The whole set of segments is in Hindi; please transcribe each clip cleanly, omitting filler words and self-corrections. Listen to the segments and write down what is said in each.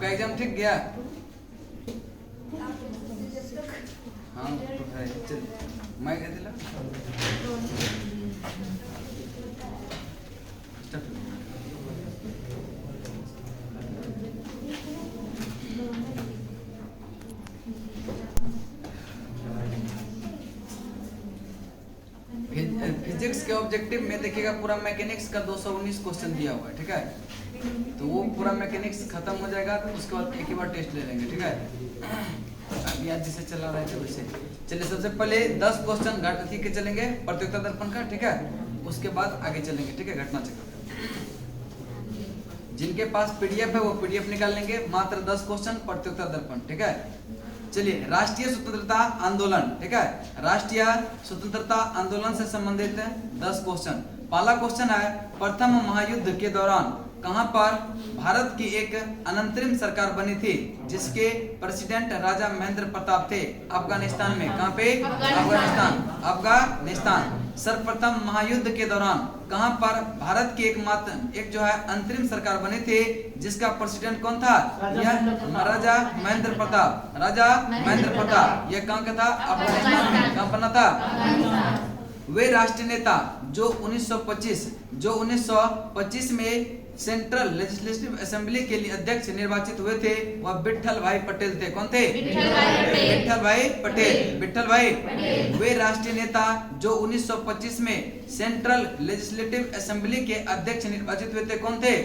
आपका एग्जाम ठीक गया? हाँ तो है। चल मैं कह दिला फिजिक्स के ऑब्जेक्टिव में देखिएगा पूरा मैकेनिक्स का 219 क्वेश्चन दिया हुआ है, ठीक है। तो वो पूरा मैकेनिक्स खत्म हो जाएगा तो उसके बाद एक ही बार टेस्ट ले लेंगे, ठीक है। अभी आज जिसे चला रहे थे वैसे चलिए। सबसे पहले 10 क्वेश्चन घटना के चलेंगे प्रतियोगिता दर्पण का, ठीक है। उसके बाद आगे चलेंगे, ठीक है, घटना चक्र। जिनके पास पीडीएफ है वो पीडीएफ निकाल लेंगे। मात्र 10 क्वेश्चन प्रतियोगिता दर्पण, ठीक है। चलिए, राष्ट्रीय स्वतंत्रता आंदोलन, ठीक है। राष्ट्रीय स्वतंत्रता आंदोलन से संबंधित 10 क्वेश्चन। पहला क्वेश्चन है, प्रथम महायुद्ध के दौरान कहां पर भारत की एक अनंतरिम सरकार बनी थी जिसके प्रेसिडेंट राजा महेंद्र प्रताप थे? अफगानिस्तान में। कहां पे? अफगानिस्तान। सर्वप्रथम महायुद्ध के दौरान कहां पर भारत की एक जो है अंतरिम सरकार बनी थी जिसका प्रेसिडेंट कौन था? यह राजा महेंद्र प्रताप। राजा महेंद्र प्रताप। यह कहां का था? अफगानिस्तान में। कहां बना था? वे राष्ट्रीय नेता जो 1925 में सेंट्रल लेजिस्लेटिव असेंबली के लिए अध्यक्ष निर्वाचित हुए थे वह विट्ठल भाई पटेल थे। कौन थे? विट्ठल भाई पटेल। विट्ठल भाई। वे राष्ट्रीय नेता जो 1925 में सेंट्रल लेजिस्लेटिव असेंबली के अध्यक्ष निर्वाचित हुए थे कौन थे?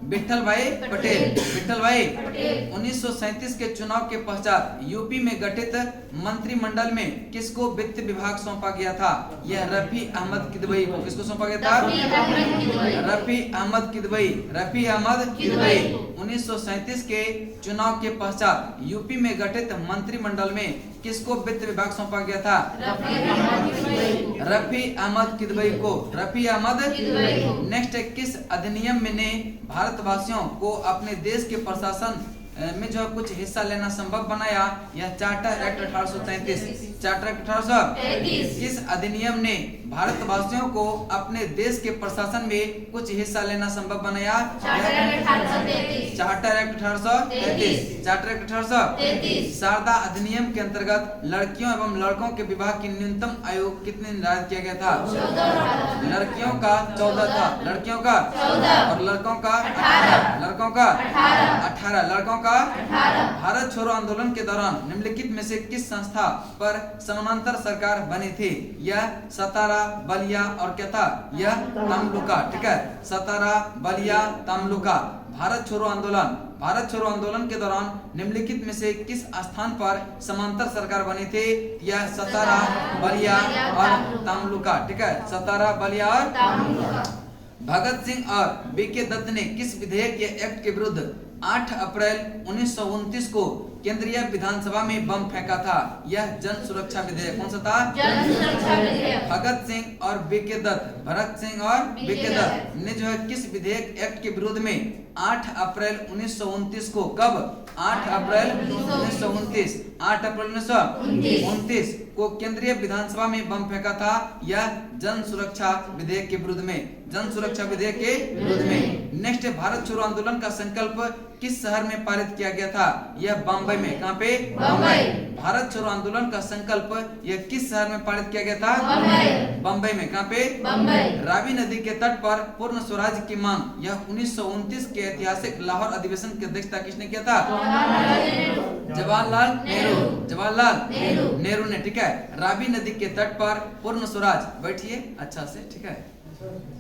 विट्ठल भाई पटेल। विट्ठल भाई। 1937 के चुनाव के पश्चात यूपी में गठित मंत्रिमंडल में किसको वित्त विभाग सौंपा गया था? यह रफी अहमद किदवई को। किसको सौंपा गया था? रफी अहमद किदवई। रफी अहमद किदवई। 1937 के चुनाव के पश्चात यूपी में गठित मंत्रिमंडल में किसको वित्त विभाग सौंपा गया था? रफी अहमद किदवई को। रफी अहमद। नेक्स्ट, किस अधिनियम ने भारतवासियों को अपने देश के प्रशासन में जो कुछ हिस्सा लेना संभव बनाया? यह चार्टर एक्ट 1833। Charter Act 1833। किस अधिनियम ने भारतवासियों को अपने देश के प्रशासन में कुछ हिस्सा लेना संभव बनाया? Charter Act 1833। Charter Act 1833। Sharda अधिनियम के अंतर्गत लड़कियों एवं लड़कों के विवाह की न्यूनतम आयु कितने निर्धारित किया गया था? लड़कियों का 14 था। लड़कियों का 14 और लड़कों का 18। लड़कों का 18। लड़कों का 18। भारत छोड़ो आंदोलन के दौरान निम्नलिखित में से किस संस्था पर समानांतर सरकार बनी थी? यह सतारा, बलिया और क्या था? यह तमलुका, ठीक है। सतारा, बलिया, तमलुका। भारत छोड़ो आंदोलन के दौरान निम्नलिखित में से किस स्थान पर समांतर सरकार बनी थी? यह सतारा, बलिया और तमलुका, ठीक है। सतारा, बलिया और तमलुका। भगत सिंह और बीके दत्त ने किस विधेयक या एक्ट के विरुद्ध 8 अप्रैल 1929 को केंद्रीय विधानसभा में बम फेंका था? यह जन सुरक्षा विधेयक। कौन सा था? जन सुरक्षा विधेयक। भगत सिंह और बीके दत्त, भगत सिंह और बीके दत्त ने जो है किस विधेयक एक्ट के विरोध में 8 अप्रैल 1929 को, कब? 8 अप्रैल 1929। 8 अप्रैल 1929 को केंद्रीय विधानसभा में बम फेंका था? यह जन सुरक्षा विधेयक के विरुद्ध में। जन सुरक्षा विधेयक के विरुद्ध में। नेक्स्ट, भारत छोड़ो आंदोलन का संकल्प किस शहर में पारित किया गया था? यह बम्बई में। कहां पे? बम्बई। भारत छोड़ो आंदोलन का संकल्प यह किस शहर में पारित किया गया था? बम्बई में। कहां पे? बम्बई। रावी नदी के तट पर पूर्ण स्वराज की मांग यह 1929 के ऐतिहासिक लाहौर अधिवेशन की अध्यक्षता किसने किया था? जवाहरलाल नेहरू। जवाहरलाल नेहरू ने, ठीक है। रावी नदी के तट पर पूर्ण स्वराज। बैठिए अच्छा से, ठीक है।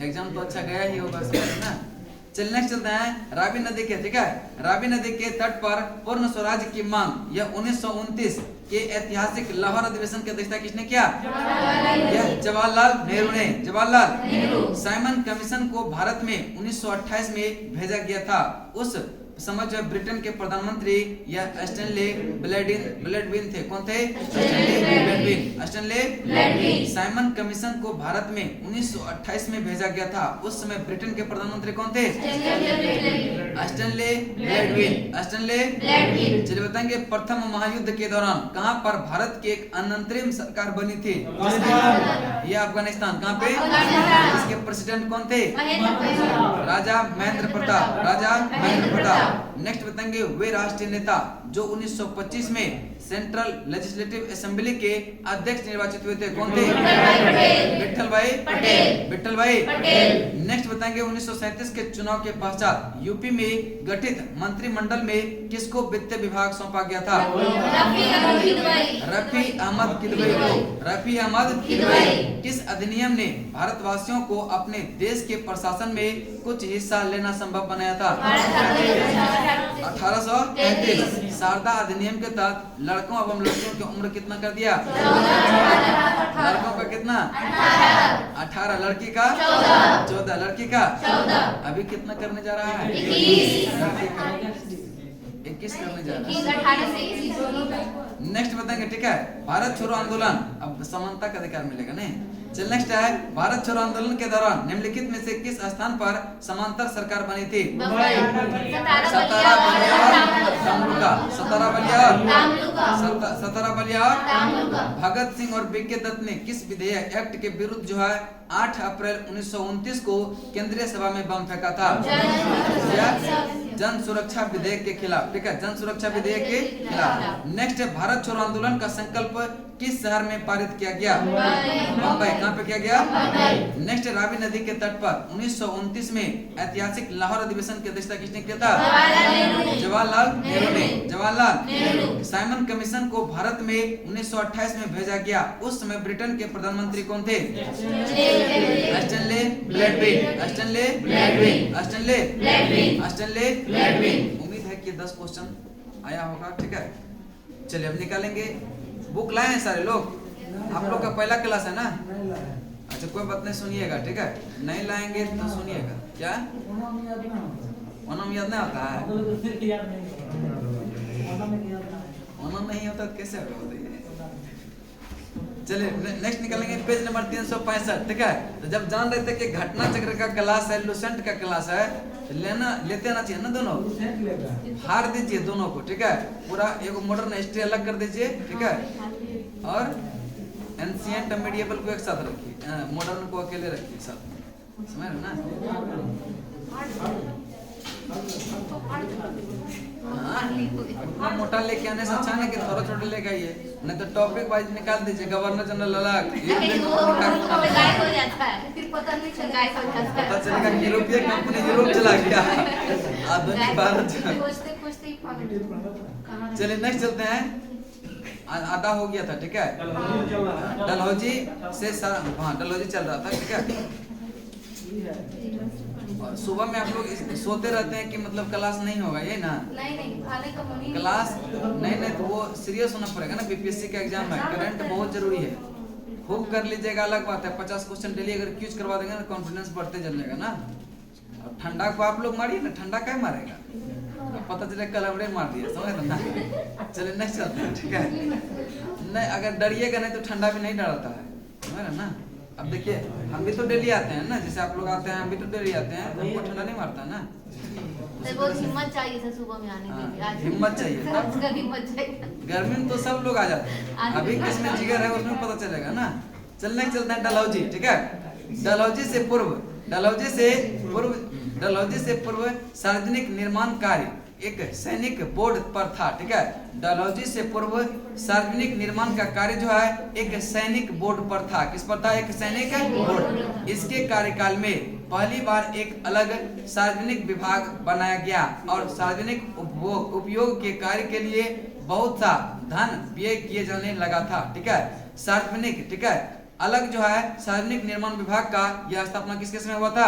एग्जाम तो अच्छा गया ही होगा ना। चल नेक्स्ट चलते हैं रावी नदी के, ठीक है। रावी नदी के तट पर पूर्ण स्वराज की मांग यह 1929 के ऐतिहासिक लाहौर अधिवेशन की अध्यक्षता किसने किया? यह जवाहरलाल नेहरू ने। जवाहरलाल नेहरू। साइमन कमीशन को भारत में 1928 में भेजा गया था। उस समझ ब्रिटेन के प्रधानमंत्री या स्टैनले ब्लैडविन थे। कौन थे? स्टैनले ब्लैडविन। साइमन कमीशन को भारत में 1928 में भेजा गया था। उस समय ब्रिटेन के प्रधानमंत्री कौन थे? स्टैनले ब्लैडविन। स्टैनले ब्लैडविन। चलिए बताएंगे, प्रथम महायुद्ध के दौरान कहां पर भारत की एक अनंतरिम सरकार बनी थी? यह अफगानिस्तान। कहां पे? इसके प्रेसिडेंट कौन थे? राजा महेंद्र प्रताप। राजा महेंद्र प्रताप। नेक्स्ट बताएंगे वे राष्ट्रीय नेता जो 1925 में सेंट्रल लेजिस्लेटिव असेंबली के अध्यक्ष निर्वाचित हुए थे, कौन थे? विठल भाई पटेल। विठल भाई पटेल। नेक्स्ट बताएंगे 1937 के चुनाव के पश्चात यूपी में गठित मंत्रिमंडल में किसको वित्त विभाग सौंपा गया था? रफी अहमद किदवई को। रफी अहमद किदवई। किस अधिनियम ने भारतवासियों को अपने देश के प्रशासन में कुछ हिस्सा लेना संभव बनाया था? 1833। शारदा अधिनियम के तहत लड़कों एवं लड़कियों की उम्र कितना कर दिया? लड़कों का कितना? 18। लड़की का 14। लड़की का 14। अभी कितना करने जा रहा है? 21 करने जा रहा है। नेक्स्ट बताएंगे, ठीक है, भारत छोड़ो आंदोलन, अब समानता का अधिकार मिलेगा नहीं। चल नेक्स्ट है, भारत छोड़ो आंदोलन के दौरान निम्नलिखित में से किस स्थान पर समांतर सरकार बनी थी? सतारा बलिया तमलुका। सतारा बलिया भगत सिंह और बीके दत्त ने किस विधेयक एक्ट के विरुद्ध जो है 8 अप्रैल 1929 को केंद्रीय सभा में बम फेंका था? जन सुरक्षा विधेयक के खिलाफ, ठीक है, जन सुरक्षा विधेयक के खिलाफ। नेक्स्ट है, भारत छोड़ो आंदोलन का संकल्प किस शहर में पारित किया गया? मुंबई। कहाँ पे किया गया? नेक्स्ट, रावी नदी के तट पर 1929 में ऐतिहासिक लाहौर अधिवेशन की अध्यक्षता किसने किया था? जवाहरलाल नेहरू ने। जवाहरलाल नेहरू। साइमन कमीशन को भारत में 1928 में भेजा गया, उस समय ब्रिटेन के प्रधानमंत्री कौन थे? स्टैनले ब्लैकबीन। स्टैनले ब्लैकबीन। स्टैनले ब्लैकबीन। स्टैनले ब्लैकबीन। उम्मीद है कि 10 क्वेश्चन आया होगा, ठीक है। चलिए अब निकालेंगे। बुक लाए हैं सारे लोग? आप लोग का पहला क्लास है ना? अच्छा, कोई बात नहीं, सुनिएगा, ठीक है। नहीं लाएंगे तो सुनिएगा। क्या ओनम याद नहीं आता है? ओनम नहीं होता तो कैसे होगा? चलिए नेक्स्ट निकालेंगे, पेज नंबर 365, ठीक है। तो जब जान रहे थे कि घटना चक्र का क्लास है, लुसेंट का क्लास है, लेते आना चाहिए ना दोनों। हार दीजिए दोनों को, ठीक है। पूरा एक मॉडर्न हिस्ट्री अलग कर दीजिए, ठीक है, और एंशिएंट मेडिएवल को एक साथ रखिए, मॉडर्न को अकेले रखिए साथ, समझ रहे ना? हाँ, मोटा लेके आने से अच्छा है कि थोड़ा छोटा लेके आइए, नहीं तो टॉपिक वाइज निकाल दीजिए। गवर्नर जनरल अलग, पता चलेगा यूरोपीय कंपनी यूरोप चला गया, आधुनिक भारत। चलिए नेक्स्ट चलते हैं। आधा हो गया था, ठीक है। डलहौजी से डलहौजी चल रहा था, ठीक है। और सुबह में आप लोग सोते रहते हैं कि मतलब क्लास नहीं होगा, ये ना? नहीं, क्लास नहीं तो वो सीरियस होना पड़ेगा ना, बीपीएससी का एग्जाम है, करंट बहुत जरूरी है। खूब कर लीजिएगा, अलग बात है। 50 क्वेश्चन डेली अगर क्यूज करवा देंगे ना, कॉन्फिडेंस बढ़ते चलेगा ना। और ठंडा को आप लोग मारिए ना, ठंडा क्या मारेगा? पता चले कल हमने मार दिया, समझ ना? चलिए नेक्स्ट चलते हैं, ठीक है। नहीं, अगर डरिएगा नहीं तो ठंडा भी नहीं डराता है, समझ रहे ना? अब देखिए, हम भी तो डेली आते हैं ना, जैसे आप लोग आते हैं, हम भी तो डेली आते हैं, तो हमको ठंडा नहीं मारता ना। बहुत हिम्मत चाहिए सर सुबह में आने के लिए। हिम्मत चाहिए, हिम्मत चाहिए। गर्मी में तो सब लोग आ जाते हैं, अभी किसमें जिगर है उसमें पता चलेगा ना। चलने चलते हैं डलहौजी, ठीक है। डलहौजी से पूर्व सार्वजनिक निर्माण कार्य एक सैनिक बोर्ड पर था, ठीक है। डलहौजी से पूर्व सार्वजनिक निर्माण का कार्य जो है एक सैनिक बोर्ड पर था। किस पर था? एक सैनिक बोर्ड। इसके कार्यकाल में पहली बार एक अलग सार्वजनिक विभाग बनाया गया और सार्वजनिक उपयोग के कार्य के लिए बहुत सा धन व्यय किए जाने लगा था, ठीक है। सार्वजनिक, ठीक है, अलग जो है सार्वजनिक निर्माण विभाग का यह स्थापना किसके समय हुआ था?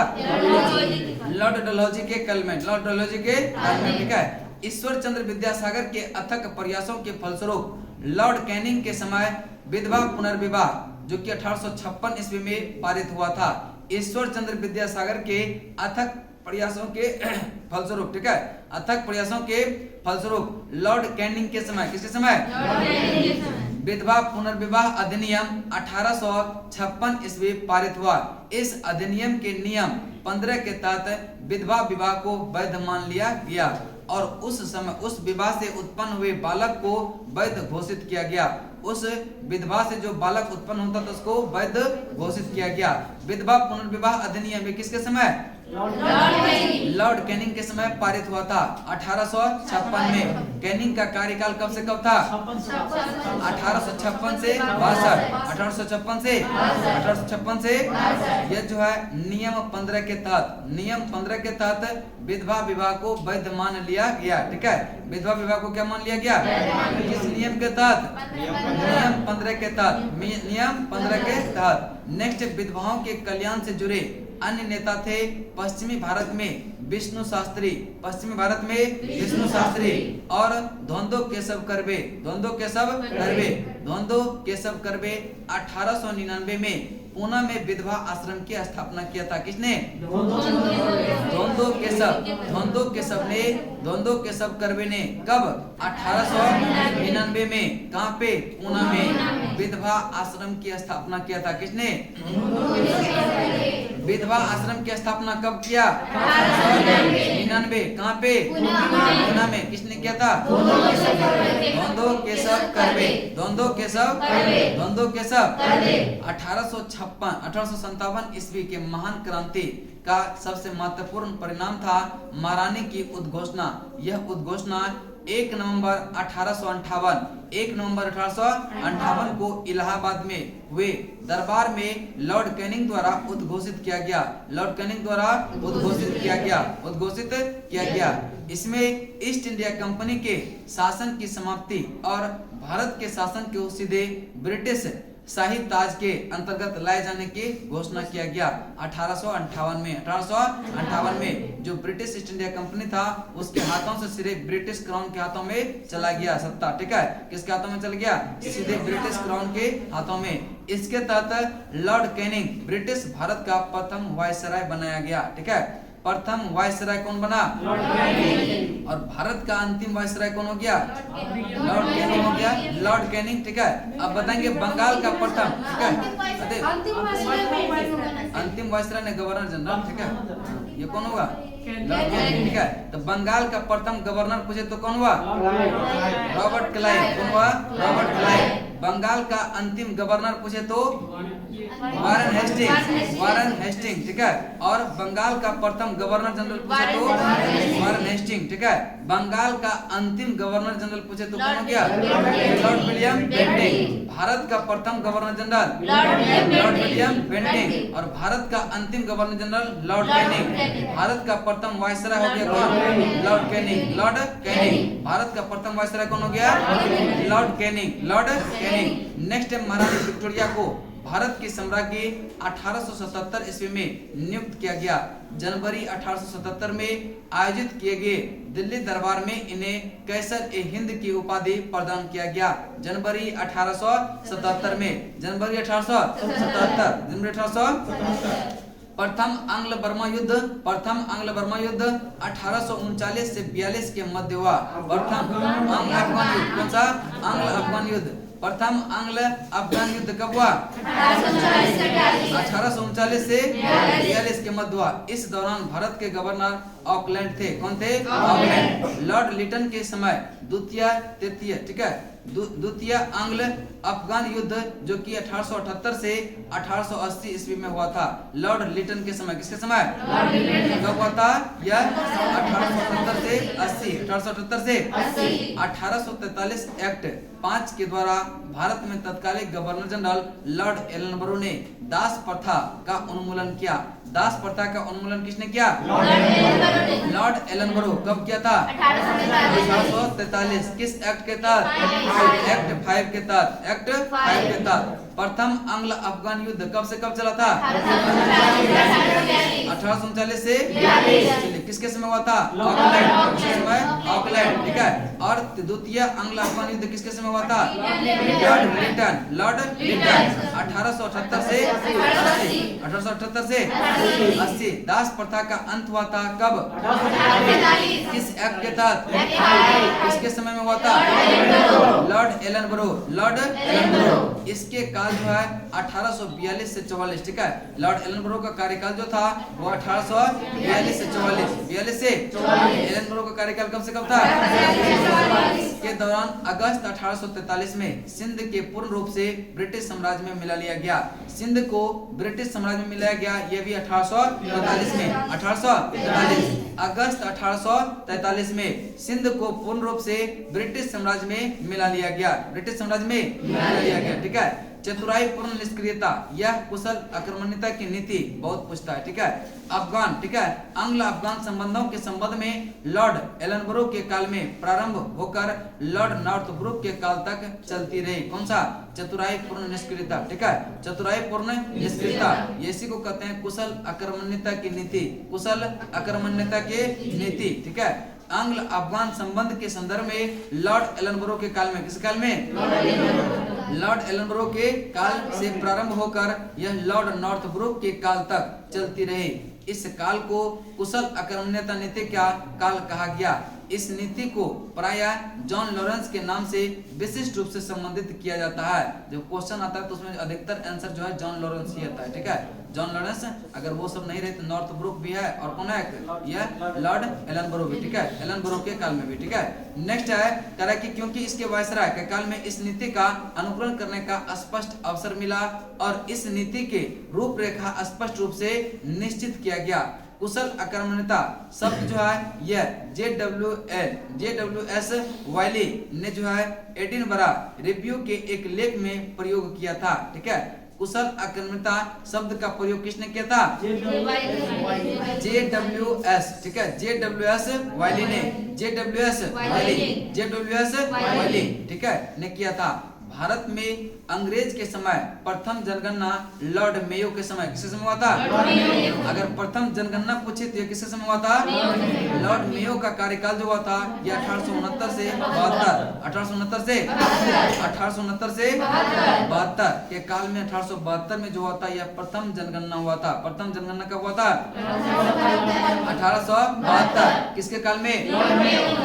लॉर्ड डलहौजी के काल में। लॉर्ड डलहौजी के काल में, ठीक है। ईश्वर चंद्र विद्यासागर के अथक प्रयासों के फलस्वरूप लॉर्ड कैनिंग के समय विधवा पुनर्विवाह जो कि 1856 ईस्वी में पारित हुआ था। ईश्वर चंद्र विद्यासागर के अथक प्रयासों के फलस्वरूप, ठीक है, अथक प्रयासों के फलस्वरूप लॉर्ड कैनिंग के समय, किसके समय? विधवा पुनर्विवाह अधिनियम 1856 ईस्वी पारित हुआ। इस अधिनियम के नियम 15 के तहत विधवा विवाह को वैध मान लिया गया और उस समय उस विवाह से उत्पन्न हुए बालक को वैध घोषित किया गया। उस विधवा से जो बालक उत्पन्न होता था उसको वैध घोषित किया गया। विधवा पुनर्विवाह अधिनियम किसके समय? लॉर्ड कैनिंग के समय पारित हुआ था 1856 में। कैनिंग का कार्यकाल कब से कब था? 1856 से 62। 1856 से 1856 से यह जो है नियम 15 के तहत विधवा विवाह को वैध मान लिया गया। ठीक है, विधवा विवाह को क्या मान लिया गया? किस नियम के तहत? नियम 15 के तहत। नियम 15 के तहत। नेक्स्ट, विधवाओं के कल्याण से जुड़े अन्य नेता थे पश्चिमी भारत में विष्णु शास्त्री। पश्चिमी भारत में विष्णु शास्त्री और धोंदो केशव कर्वे। धोंदो केशव कर्वे 1899 में पूना में विधवा आश्रम की स्थापना किया था। किसने? धोंदो केशव कर्वे ने कब? 1899 में। कहाँ पे? पूना में विधवा आश्रम की स्थापना किया था। किसने? विधवा आश्रम की स्थापना कब किया? 1899। कहाँ पे? पूना में। किसने किया था? धोंदो केशव 1857 ईस्वी के महान क्रांति का सबसे महत्वपूर्ण परिणाम था महारानी की उद्घोषणा। यह उद्घोषणा 1 नवंबर 1858 को इलाहाबाद में हुए दरबार में लॉर्ड कैनिंग द्वारा उद्घोषित किया गया। इसमें ईस्ट इंडिया कंपनी के शासन की समाप्ति और भारत के शासन को सीधे ब्रिटिश शाही ताज के अंतर्गत लाए जाने की घोषणा किया गया। 1858 में जो ब्रिटिश ईस्ट इंडिया कंपनी था उसके हाथों से सीधे ब्रिटिश क्राउन के हाथों में चला गया सत्ता। ठीक है, किसके हाथों में चल गया? सीधे ब्रिटिश क्राउन के हाथों में। इसके तहत लॉर्ड कैनिंग ब्रिटिश भारत का प्रथम वायसराय बनाया गया। ठीक है, प्रथम वायसराय कौन बना? और भारत का अंतिम वायसराय कौन हो गया? लॉर्ड कैनिंग हो गया। Lord Canning. ठीक है, अब बताएंगे बंगाल का प्रथम। ठीक है, अंतिम वायसराय ने गवर्नर जनरल। ठीक है, ये कौन होगा? Lord Canning. ठीक है, तो बंगाल का प्रथम गवर्नर पूछे तो कौन हुआ? Robert Clive. कौन हुआ? Robert Clive. बंगाल का अंतिम गवर्नर पूछे तो वारन हेस्टिंग। ठीक है, और बंगाल का प्रथम गवर्नर जनरल पूछे तो वारन हेस्टिंग। ठीक है, बंगाल का अंतिम गवर्नर जनरल पूछे तो कौन हो गया? Lord William Bentinck. भारत का प्रथम governor general Lord William Bentinck और भारत का अंतिम governor general Lord Canning. Bharat का प्रथम वायसराय हो गया कौन? Lord Canning. भारत का प्रथम वायसराय कौन हो गया? Lord Canning. नेक्स्ट है महारानी विक्टोरिया को भारत की सम्राज्ञी 1877 ईस्वी में नियुक्त किया गया। जनवरी 1877 में आयोजित किए गए दिल्ली दरबार में इन्हें कैसर-ए-हिंद की उपाधि प्रदान किया गया। जनवरी 1877 में। जनवरी 1877 प्रथम आंग्ल बर्मा युद्ध 1839 से 42 के मध्य हुआ। प्रथम आंग्ल अफगान युद्ध। कौन सा? आंग्ल अफगान युद्ध। प्रथम आंग्ल अफगान युद्ध कब हुआ? 1839 से 42 के मध्य हुआ। इस दौरान भारत के गवर्नर ऑकलैंड थे। कौन थे? ऑकलैंड। लॉर्ड लिटन के समय द्वितीय आंग्ल अफगान युद्ध जो कि 1878 से 1880 ईस्वी में हुआ था। लॉर्ड लिटन के समय। किसके समय? कब हुआ था? यह 1878 से 80। 1878 से 1843 एक्ट 5 के द्वारा भारत में तत्कालीन गवर्नर जनरल लॉर्ड एलनबरो ने दास प्रथा का उन्मूलन किया। दास प्रथा का उन्मूलन किसने किया? Lord Ellenborough. कब किया था? 1843। किस एक्ट के तहत? एक्ट 5 के तहत। एक्ट 5 के तहत। प्रथम आंग्ल अफगान युद्ध कब से कब चला था? 1839 से 42। किसके समय हुआ था? ऑकलैंड। ठीक है, और द्वितीय आंग्ल अफगान युद्ध किसके समय हुआ था? लॉर्ड लिटन। 1878 से 80। दास प्रथा का अंत हुआ था कब? किस एक्ट के तहत? किसके समय में हुआ था? Lord Ellenborough. इसके काल कार्यकाल जो है 1842 से 44, ठीक है। लॉर्ड एलनबरो का कार्यकाल जो था वो 1842 से 44 से एलनबरो का कार्यकाल कब से कब था के दौरान अगस्त 1843 में सिंध के पूर्ण रूप से ब्रिटिश साम्राज्य में मिला लिया गया। सिंध को ब्रिटिश साम्राज्य में मिलाया गया, यह भी 1843 में 1843 अगस्त 1843 में सिंध को पूर्ण रूप से ब्रिटिश साम्राज्य में मिला लिया गया, ब्रिटिश साम्राज्य में मिला लिया गया, ठीक है। चतुराई पूर्ण निष्क्रियता, यह कुशल आक्रमणीयता की नीति बहुत पूछता है, ठीक है। अफगान, ठीक है, आंग्ल अफगान संबंधों के संबंध में लॉर्ड एलनबरो के काल में प्रारंभ होकर लॉर्ड नॉर्थब्रुक के काल तक चलती रही। कौन सा? चतुराई पूर्ण निष्क्रियता, ठीक है। चतुराई पूर्ण निष्क्रियता, इसी को कहते हैं कुशल आक्रमणीयता की नीति, कुशल आक्रमणीयता की नीति, ठीक है। आंग्ल अफगान संबंध के संदर्भ में लॉर्ड एलनबरो के काल में, किस काल में? लॉर्ड एलनबरो के काल से प्रारंभ होकर यह लॉर्ड नॉर्थब्रुक के काल तक चलती रही। इस काल को कुशल आक्रमणीयता नीति का काल कहा गया। इस नीति को प्रायः जॉन लॉरेंस के नाम से विशिष्ट रूप से संबंधित किया जाता है। जब क्वेश्चन आता है तो उसमें अधिकतर आंसर जो है जॉन लॉरेंस ही आता है, ठीक है। जॉन लॉरेंस, अगर वो सब नहीं रहे तो नॉर्थब्रुक भी है और कौन है? यह लॉर्ड एलनबरो भी, ठीक है, एलनबरो के काल में भी, ठीक है। नेक्स्ट है कह रहा है कि क्योंकि इसके वायसराय के काल में इस नीति का अनुकरण करने का स्पष्ट अवसर मिला और इस नीति के रूपरेखा स्पष्ट रूप से निश्चित किया गया। कुशल आक्रमणीयता शब्द जो है यह JWS वाइली ने जो है एडिनबरा रिव्यू के एक लेख में प्रयोग किया था, ठीक है। कुशल आक्रमणीयता शब्द का प्रयोग किसने किया था? JWS, ठीक है, JWS वाइली ने, JWS वाइली, ठीक है, ने किया था। भारत में अंग्रेज के समय प्रथम जनगणना लॉर्ड मेयो के समय किसके समय हुआ था? अगर प्रथम जनगणना पूछे तो किसके समय हुआ था? लॉर्ड मेयो का कार्यकाल जो हुआ था यह 1869 से 1869 के काल में 1872 में जो हुआ था यह प्रथम जनगणना हुआ था। प्रथम जनगणना कब हुआ था? 1872। किसके काल में?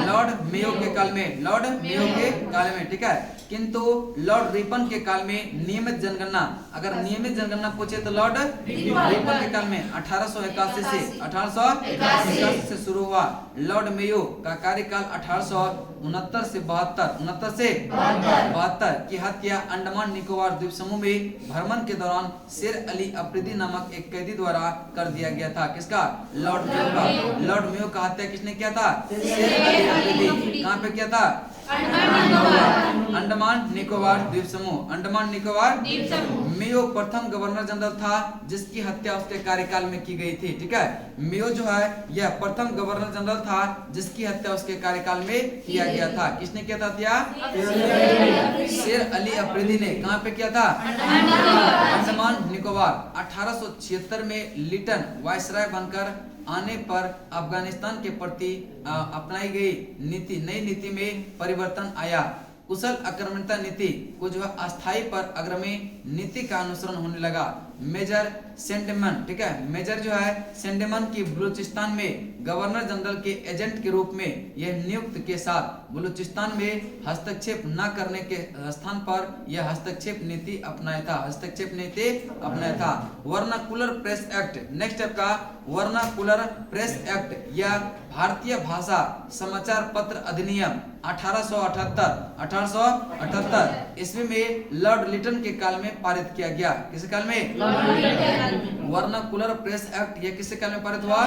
लॉर्ड मेयो के काल में, लॉर्ड मेयो के काल में, ठीक है। किंतु लॉर्ड रिपन के काल में नियमित जनगणना, अगर नियमित जनगणना पूछे तो लॉर्ड रिपन के काल में 1881 से शुरू हुआ। लॉर्ड मेयो का कार्यकाल 1869 से 72 की हत्या अंडमान निकोबार द्वीप समूह में भ्रमण के दौरान शेर अली अफरीदी नामक एक कैदी द्वारा कर दिया गया था। किसका? लॉर्ड मेयो का। लॉर्ड मेयो का हत्या किसने किया था? शेर अली अफरीदी। कहाँ पे किया था? अंडमान निकोबार द्वीप समूह, अंडमान निकोबार द्वीप समूह। मेयो प्रथम गवर्नर जनरल था जिसकी हत्या उसके कार्यकाल में की गई थी, ठीक है। मेयो जो है यह प्रथम गवर्नर जनरल था जिसकी हत्या उसके कार्यकाल में किया गया था। किसने किया था हत्या? शेर अली अफरीदी ने। कहाँ पे किया था? अंडमान निकोबार। 1876 में लिटन वायसराय बनकर आने पर अफगानिस्तान के प्रति अपनाई गई नीति, नई नीति में परिवर्तन आया। कुशल आक्रमणीयता नीति को जो है अस्थायी पर अग्रमी नीति का अनुसरण होने लगा। मेजर सेंडेमन, ठीक है, मेजर जो है सेंडेमन की बलूचिस्तान में गवर्नर जनरल के एजेंट के रूप में यह नियुक्त के साथ बलूचिस्तान में हस्तक्षेप न करने के स्थान पर यह हस्तक्षेप नीति अपनाया था, हस्तक्षेप नीति अपनाया था। वर्नाकुलर प्रेस एक्ट, नेक्स्ट आपका वर्नाकुलर प्रेस एक्ट या भारतीय भाषा समाचार पत्र अधिनियम 1878 ईस्वी में लॉर्ड लिटन के काल में पारित किया गया। किस काल में? वर्नाकुलर प्रेस एक्ट यह किसके काल में पारित हुआ?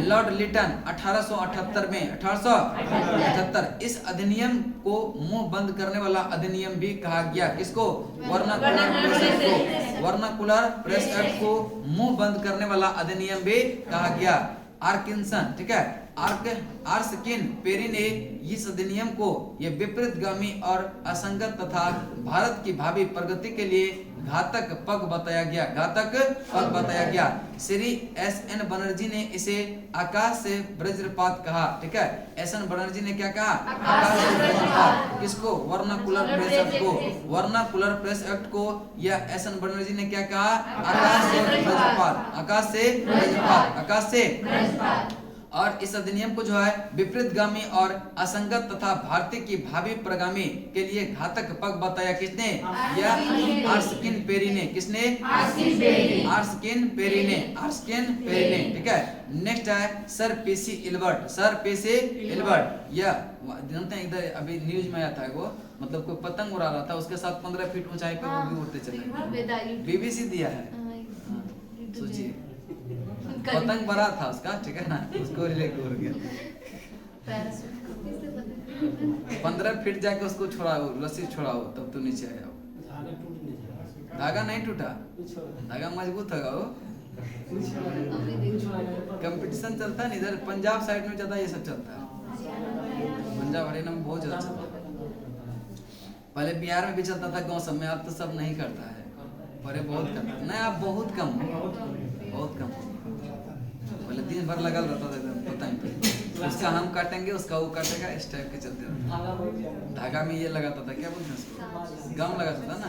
लॉर्ड लिटन 1878 में, 1878। इस अधिनियम को मुंह बंद करने वाला अधिनियम भी कहा गया। किसको? वर्नाकुलर प्रेस एक्ट को। वर्नाकुलर प्रेस एक्ट को मुंह बंद करने वाला अधिनियम भी कहा गया। आर्किंसन, ठीक है, आर्सकिन पेरी ने इस अधिनियम को यह विपरीतगामी और असंगत तथा भारत की भावी प्रगति के लिए घातक पग बताया गया, घातक पग बताया गया। श्री S.N. बनर्जी ने इसे आकाश से वज्रपात कहा, ठीक है। S.N. बनर्जी ने क्या कहा? आकाश से वज्रपात। किसको? वर्नाकुलर प्रेस एक्ट को। वर्नाकुलर प्रेस एक्ट को या S.N. बनर्जी ने क्या कहा? आकाश से वज्रपात, आकाश से वज्रपात, आकाश से। और इस अधिनियम को जो है विपरीतगामी और असंगत तथा भारतीय की भावी प्रगामी के लिए घातक पग बताया किसने? यह आर्स्किन पेरी ने। किसने? आर्स्किन पेरी ने। ठीक है। नेक्स्ट है sir PC Ilbert. Sir PC Ilbert यह जानते हैं, इधर अभी न्यूज में आया था, वो मतलब कोई पतंग उड़ा रहा था, उसके साथ 15 फीट ऊंचाई पे वो भी उड़ते चले। बीबीसी दिया है। सोचिए पतंग बड़ा था उसका, ठीक है ना, उसको लेके उड़ गया। 15 फीट जाके उसको छोड़ाओ, रस्सी छोड़ाओ तब तो नीचे आया। धागा नहीं टूटा, धागा मजबूत होगा वो। कंपटीशन चलता है इधर पंजाब साइड में ज्यादा ये सब चलता है, पंजाब हरियाणा में बहुत ज्यादा चलता है। पहले बिहार में भी चलता था गाँव सब में, अब तो सब नहीं करता है, पहले बहुत करता है। नहीं अब बहुत कम, बहुत कम। पहले दिन भर लगा रहता था पतंग पे, उसका हम काटेंगे उसका वो काटेगा, इस टाइप के चलते रहते। धागा में ये लगाता था, क्या बोलते हैं उसको, गम लगाता था ना,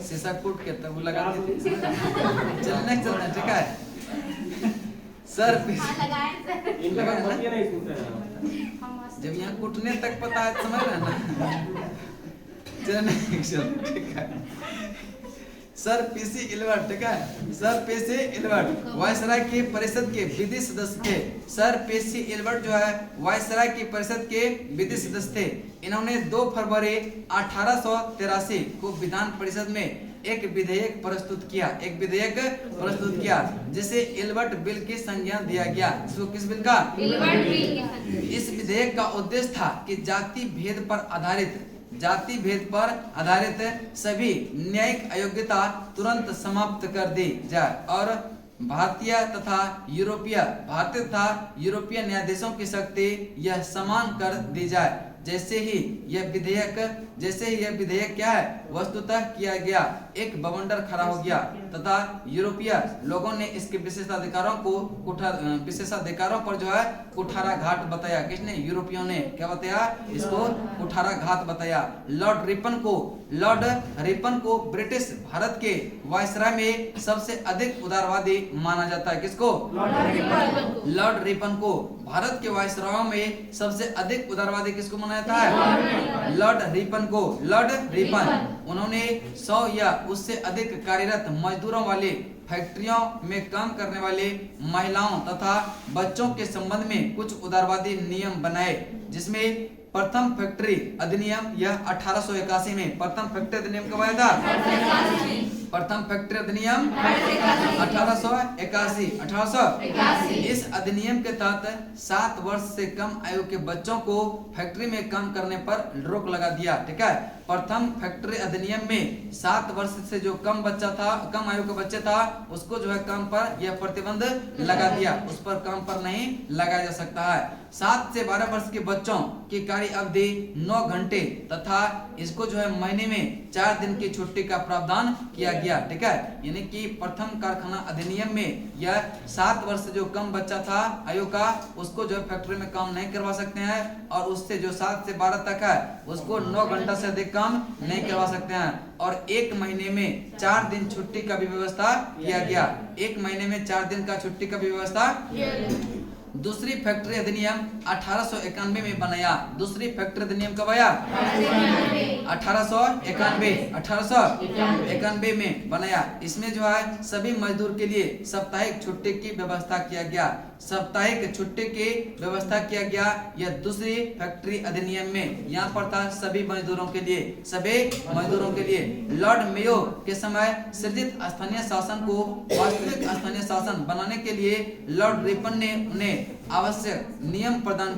शीशा कूट के तब वो लगाते थे। चलने ठीक है। सर जब यहाँ कूटने तक पता है, समझ रहे ना। ठीक है। सर पीसी इल्बर्ट, ठीक है, सर पीसी इल्बर्ट वायसराय की परिषद के विधि सदस्य थे। सर पीसी इल्बर्ट जो है वायसराय की परिषद के विधि सदस्य थे। इन्होंने 2 फरवरी 1883 को विधान परिषद में एक विधेयक प्रस्तुत किया, जिसे इल्बर्ट बिल की संज्ञा दिया गया। किस बिल का? Ilbert bill. इस विधेयक का उद्देश्य था कि जाति भेद पर आधारित सभी न्यायिक अयोग्यता तुरंत समाप्त कर दी जाए और भारतीय तथा यूरोपीय न्यायाधीशों की शक्ति यह समान कर दी जाए। जैसे ही यह विधेयक क्या है वस्तुतः किया गया, एक बवंडर खड़ा हो गया तथा यूरोपीय लोगों ने इसके विशेषाधिकारों पर जो है कुठारा घाट बताया। किसने? यूरोपियों ने क्या बताया? इसको कुठारा घाट बताया। लॉर्ड रिपन को ब्रिटिश भारत के वायसराय में सबसे अधिक उदारवादी माना जाता है। किसको? लॉर्ड रिपन को भारत के वायसरायों में सबसे अधिक उदारवादी किसको माना जाता है? Lord Ripon. उन्होंने 100 या उससे अधिक कार्यरत मजदूरों वाले फैक्ट्रियों में काम करने वाले महिलाओं तथा बच्चों के संबंध में कुछ उदारवादी नियम बनाए, जिसमें प्रथम फैक्ट्री अधिनियम यह 1881 में। प्रथम फैक्ट्री अधिनियम कब आया था? प्रथम फैक्ट्री अधिनियम 1881। इस अधिनियम के तहत 7 वर्ष से कम आयु के बच्चों को फैक्ट्री में काम करने पर रोक लगा दिया। ठीक है। प्रथम फैक्ट्री अधिनियम में 7 वर्ष से जो कम आयु के बच्चे था उसको जो है काम पर यह प्रतिबंध लगा दिया, उस पर काम पर नहीं लगाया जा सकता है। 7 से 12 वर्ष के बच्चों की कार्य अवधि 9 घंटे तथा इसको जो है महीने में 4 दिन की छुट्टी का प्रावधान किया गया। ठीक है। यानी कि प्रथम कारखाना अधिनियम में यह 7 वर्ष से जो कम बच्चा था आयु का उसको जो है फैक्ट्री में काम नहीं करवा सकते हैं, और उससे जो 7 से 12 तक है उसको 9 घंटा से अधिक काम नहीं करवा सकते हैं। और 1 महीने में 4 दिन छुट्टी का भी व्यवस्था किया गया। 1 महीने में 4 दिन का छुट्टी का भी व्यवस्था। दूसरी फैक्ट्री अधिनियम 1891 में बनाया। दूसरी फैक्ट्री अधिनियम कब आया? 1891 में बनाया। इसमें जो है सभी मजदूर के लिए साप्ताहिक छुट्टी की व्यवस्था किया गया। साप्ताहिक छुट्टी की व्यवस्था किया गया यह दूसरी फैक्ट्री अधिनियम में। यहाँ पर था सभी मजदूरों के लिए। लॉर्ड मेयो के समय सृजित स्थानीय शासन को वास्तविक स्थानीय शासन बनाने के लिए लॉर्ड रिपन ने उन्हें आवश्यक नियम प्रदान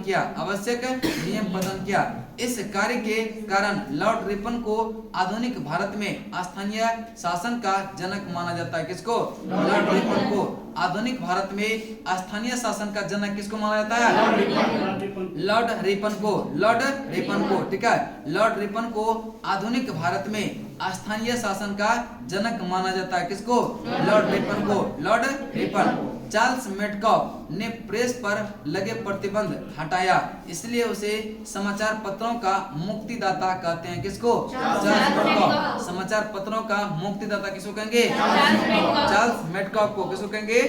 किया। इस कार्य के कारण लॉर्ड रिपन को आधुनिक भारत में स्थानीय शासन का जनक माना जाता है। किसको? लॉर्ड रिपन को आधुनिक भारत में स्थानीय शासन का जनक किसको माना जाता है? लॉर्ड रिपन को। ठीक है। लॉर्ड रिपन को आधुनिक भारत में स्थानीय शासन का जनक माना जाता है। किसको? लॉर्ड रिपन को। Lord Ripon. चार्ल्स मेडकॉफ ने प्रेस पर लगे प्रतिबंध हटाया, इसलिए उसे समाचार पत्रों का मुक्तिदाता कहते हैं। किसको? चार्ल्स मेडकॉफ समाचार समाचार पत्रों का मुक्तिदाता किसको कहेंगे? चार्ल्स मेडकॉक को। किसको कहेंगे?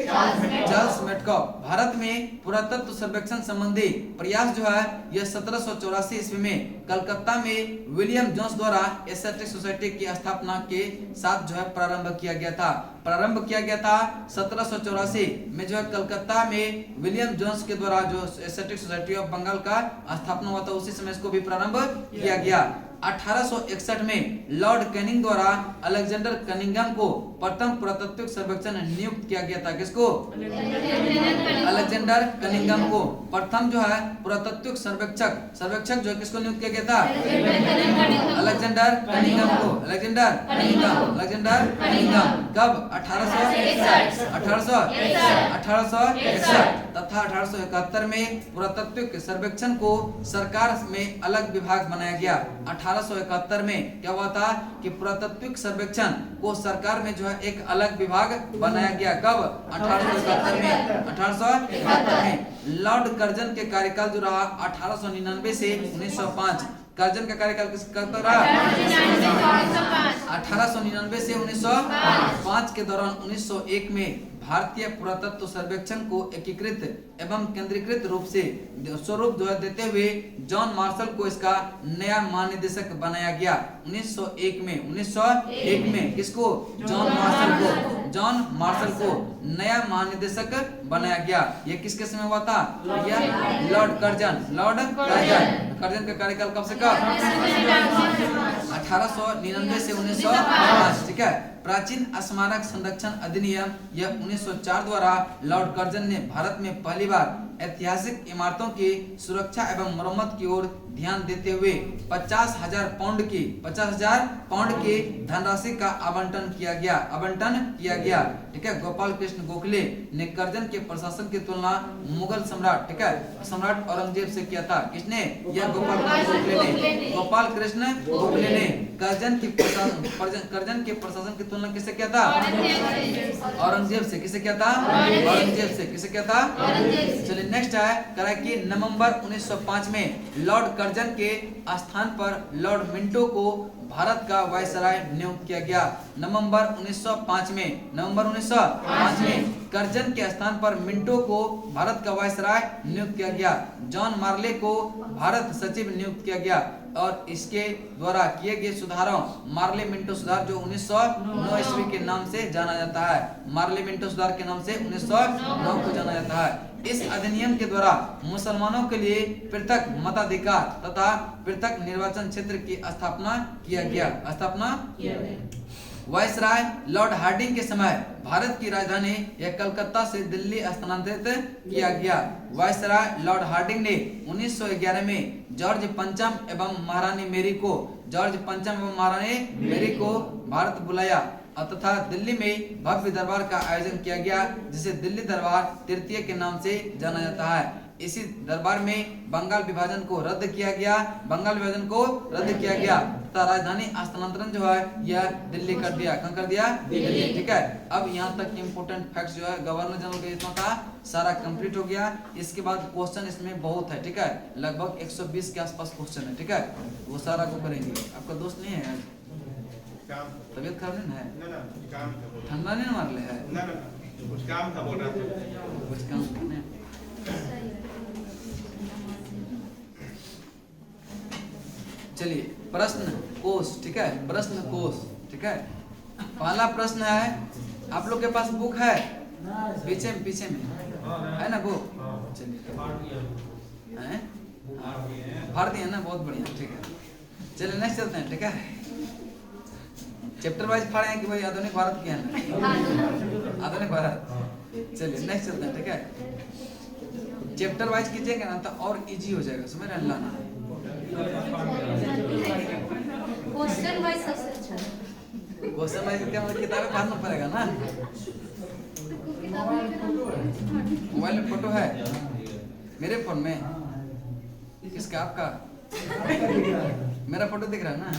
चार्ल्स मेडकॉक। भारत में पुरातत्व सर्वेक्षण संबंधी प्रयास जो है यह 1784 ईस्वी में कलकत्ता में विलियम जोन्स द्वारा एस्थेटिक सोसाइटी की स्थापना के साथ जो है प्रारंभ किया गया था। 1784 में जो है कलकत्ता में विलियम जोन्स के द्वारा जो एस्थेटिक सोसाइटी ऑफ बंगाल का स्थापना हुआ था, उसी समय इसको भी प्रारंभ किया गया। 1861 में लॉर्ड कैनिंग द्वारा अलेक्जेंडर कनिंघम को प्रथम पुरातत्विक सर्वेक्षण नियुक्त किया गया था। किसको? अलेक्जेंडर कनिंघम को प्रथम जो है पुरातत्विक सर्वेक्षक जो है किसको नियुक्त किया गया था? अलेक्जेंडर कनिंघम को। अलेक्जेंडर कनिंघम कब? 1861 तथा 1871 में पुरातत्विक सर्वेक्षण को सरकार में अलग विभाग बनाया गया। 1871 में क्या हुआ था कि पुरातत्विक सर्वेक्षण को सरकार में जो है एक अलग विभाग बनाया गया। कब? 1871 में। लॉर्ड कर्जन के कार्यकाल जो रहा 1899 से 1905। कर्जन का कार्यकाल किसका रहा? 1899 से 1905 के दौरान 1901 में भारतीय पुरातत्व सर्वेक्षण को एकीकृत एवं केंद्रीकृत रूप से स्वरूप जो है देते हुए जॉन मार्शल को इसका नया महानिदेशक बनाया गया। 1901 में किसको? जॉन मार्शल को नया महानिदेशक बनाया गया। ये किसके समय हुआ था? यह लॉर्ड कर्जन का कार्यकाल कब से कब? 1899 से 1905। ठीक है। प्राचीन स्मारक संरक्षण अधिनियम यह 1904 द्वारा लॉर्ड कर्जन ने भारत में पहली बार ऐतिहासिक इमारतों की सुरक्षा एवं मरम्मत की ओर ध्यान देते हुए 50,000 पाउंड की धनराशि का आवंटन किया गया। ठीक है। गोपाल कृष्ण गोखले ने कर्जन के प्रशासन की तुलना मुगल सम्राट, ठीक है, सम्राट औरंगजेब से किया था। किसने? यह गोपाल कृष्ण गोखले ने कर्जन के प्रशासन की तुलना किससे किया था? औरंगजेब से। किससे किया था? औरंगजेब से। किससे किया था? चलिए नेक्स्ट है करा कि नवंबर 1905 में लॉर्ड कर्जन के स्थान पर लॉर्ड मिंटो को भारत का वायसराय नियुक्त किया गया। नवंबर 1905 में कर्जन के स्थान पर मिंटो को भारत का वायसराय नियुक्त किया गया। जॉन मार्ले को भारत सचिव नियुक्त किया गया और इसके द्वारा किए गए सुधारों मार्ले मिंटो सुधार जो 1909 ईस्वी के नाम से जाना जाता है। मार्ले मिंटो सुधार के नाम से 1909 को जाना जाता है। इस अधिनियम के द्वारा मुसलमानों के लिए पृथक मताधिकार तथा पृथक निर्वाचन क्षेत्र की स्थापना किया गया। वायसराय लॉर्ड हार्डिंग के समय भारत की राजधानी यह कलकत्ता से दिल्ली स्थानांतरित किया गया। वायसराय लॉर्ड हार्डिंग ने 1911 में जॉर्ज पंचम एवं महारानी मेरी को भारत बुलाया तथा दिल्ली में भव्य दरबार का आयोजन किया गया, जिसे दिल्ली दरबार तृतीय के नाम से जाना जाता है। इसी दरबार में बंगाल विभाजन को रद्द किया गया तथा राजधानी स्थानांतरण जो है यह दिल्ली कर दिया। कहाँ कर दिया? दिल्ली। ठीक है। अब यहाँ तक इम्पोर्टेंट फैक्ट्स जो है गवर्नर जनरल का इतना था सारा कंप्लीट हो गया। इसके बाद क्वेश्चन इसमें बहुत है। ठीक है। लगभग 120 के आसपास क्वेश्चन है। ठीक है। वो सारा को करेंगे। आपका दोस्त नहीं है? तबियत खराब नहीं है? ठंडा नहीं मार ले है? कुछ काम था बोल रहा था। कुछ काम करने। चलिए प्रश्न कोश। ठीक है। प्रश्न कोश। ठीक है। पहला प्रश्न है, आप लोग के पास बुक है? पीछे में है ना बुक? चलिए भारतीय है ना? बहुत बढ़िया। ठीक है। चलिए नेक्स्ट चलते हैं। ठीक है। चैप्टर वाइज पढ़े हैं कि भाई आधुनिक भारत क्या है? आधुनिक भारत। चलिए नेक्स्ट चलते हैं। ठीक है। चैप्टर वाइज कीजिएगा ना तो और इजी हो जाएगा। समझ रहे हैं? लाना क्वेश्चन वाइज सबसे अच्छा। क्वेश्चन वाइज क्या मतलब किताबें पढ़ना पड़ेगा ना। मोबाइल में फोटो है मेरे फोन में? किसका? आपका? मेरा फोटो दिख रहा है ना?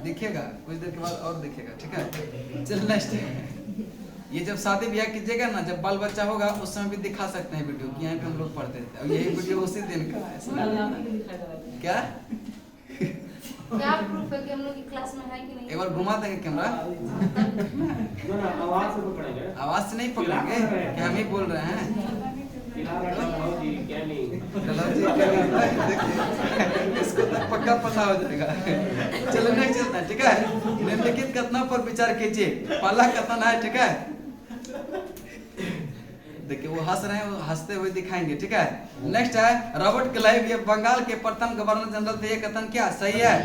दिखेगा कुछ देर के बाद और दिखेगा। ठीक है। चल नेक्स्ट। ये जब शादी ब्याह कीजिएगा ना, जब बाल बच्चा होगा उस समय भी दिखा सकते हैं वीडियो कि यहाँ पे हम लोग पढ़ते थे। और यही वीडियो उसी दिन का है। क्या क्या प्रूफ है कि हम लोग की क्लास में है कि नहीं? एक बार घुमा देंगे कैमरा। आवाज से पकड़ेंगे, आवाज से नहीं पकड़ेंगे कि हम ही बोल रहे हैं। जी क्या नहीं चलो जी, देखिए इसको तो पक्का पता हो जाएगा। चलो नेक्स्ट चलते हैं, ठीक है। निम्नलिखित कथनों पर विचार कीजिए। पहला कथन है, ठीक है, देखिए वो हंस रहे हैं, वो हंसते हुए दिखाएंगे, ठीक है। नेक्स्ट है रॉबर्ट क्लाइव ये बंगाल के प्रथम गवर्नर जनरल थे। ये कथन क्या सही है?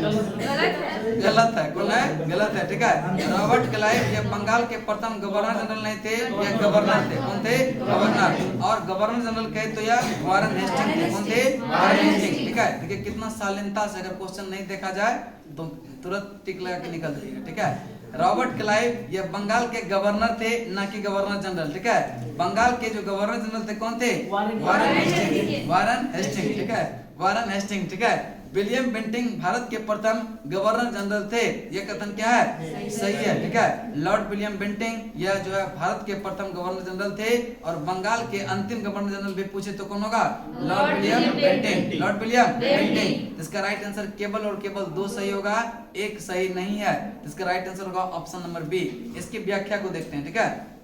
गलत है। कौन है? गलत है, ठीक है। रॉबर्ट क्लाइव ये बंगाल के प्रथम गवर्नर जनरल नहीं थे, ये गवर्नर थे। कौन थे? गवर्नर। और गवर्नर जनरल कहे तो यह वारन हेस्टिंग थे। कौन थे? वारन हेस्टिंग, ठीक है। देखिए कितना शालीनता से अगर क्वेश्चन नहीं देखा जाए तो तुरंत टिक लगा के निकल जाइएगा, ठीक है। रॉबर्ट क्लाइव ये बंगाल के गवर्नर थे, ना कि गवर्नर जनरल, ठीक है। बंगाल के जो गवर्नर जनरल थे कौन थे? वारन हेस्टिंग। वारन हेस्टिंग, ठीक है। वारन हेस्टिंग, ठीक है। विलियम बेंटिंग भारत के प्रथम गवर्नर जनरल थे। यह कथन क्या है? सही है, ठीक है। लॉर्ड विलियम बेंटिंग यह जो है भारत के प्रथम गवर्नर जनरल थे। और बंगाल के अंतिम गवर्नर जनरल भी पूछे तो कौन होगा? Lord William Bentinck. Lord William Bentinck. इसका राइट आंसर केवल और केवल 2 सही होगा, 1 सही नहीं है। इसका राइट आंसर होगा ऑप्शन नंबर बी। इसकी व्याख्या को देखते हैं, ठीक है।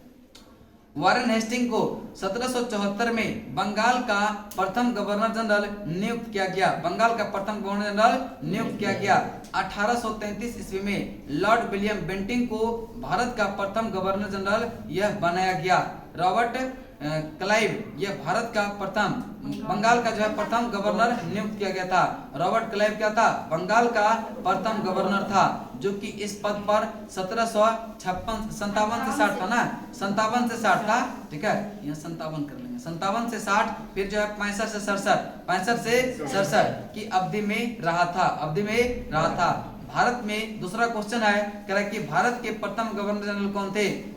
वारन हेस्टिंग को 1774 में बंगाल का प्रथम गवर्नर जनरल नियुक्त किया गया। बंगाल का प्रथम गवर्नर जनरल नियुक्त किया गया। 1833 ईस्वी में लॉर्ड विलियम बेंटिंग को भारत का प्रथम गवर्नर जनरल यह बनाया गया। रॉबर्ट क्लाइव यह भारत का प्रथम बंगाल का जो है प्रथम गवर्नर नियुक्त किया गया था। रॉबर्ट क्लाइव क्या था? बंगाल का प्रथम गवर्नर था, जो कि इस पद पर 1757 से 60 था ना, 57 से 60 था, ठीक है। यहाँ 57 कर लेंगे, 57 से 60, फिर जो है 65 से 67, 65 से 67 की अवधि में रहा था, अवधि में रहा था। भारत में दूसरा क्वेश्चन है, कह रहा है कि भारत के प्रथम गवर्नर जनरल कौन थे?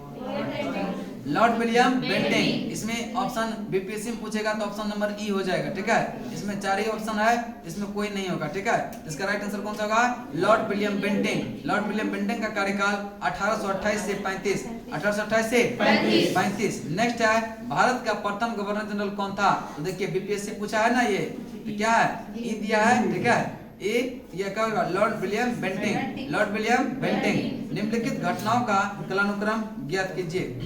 Lord William Bentinck. इसमें ऑप्शन बीपीएससी में पूछेगा तो ऑप्शन नंबर ई हो जाएगा, ठीक है। इसमें 4 ही ऑप्शन है, इसमें कोई नहीं होगा, ठीक है। इसका राइट आंसर कौन सा होगा? Lord William Bentinck. Lord William Bentinck का कार्यकाल 1828 से 35, 1828 से 35। नेक्स्ट है भारत का प्रथम गवर्नर जनरल कौन था? तो देखिए बीपीएससी पूछा है ना, ये तो क्या है? ई दिया है, ठीक है। ए यह क्या होगा? Lord William Bentinck. Lord William Bentinck. निम्नलिखित घटनाओं का कालानुक्रम ज्ञात कीजिए।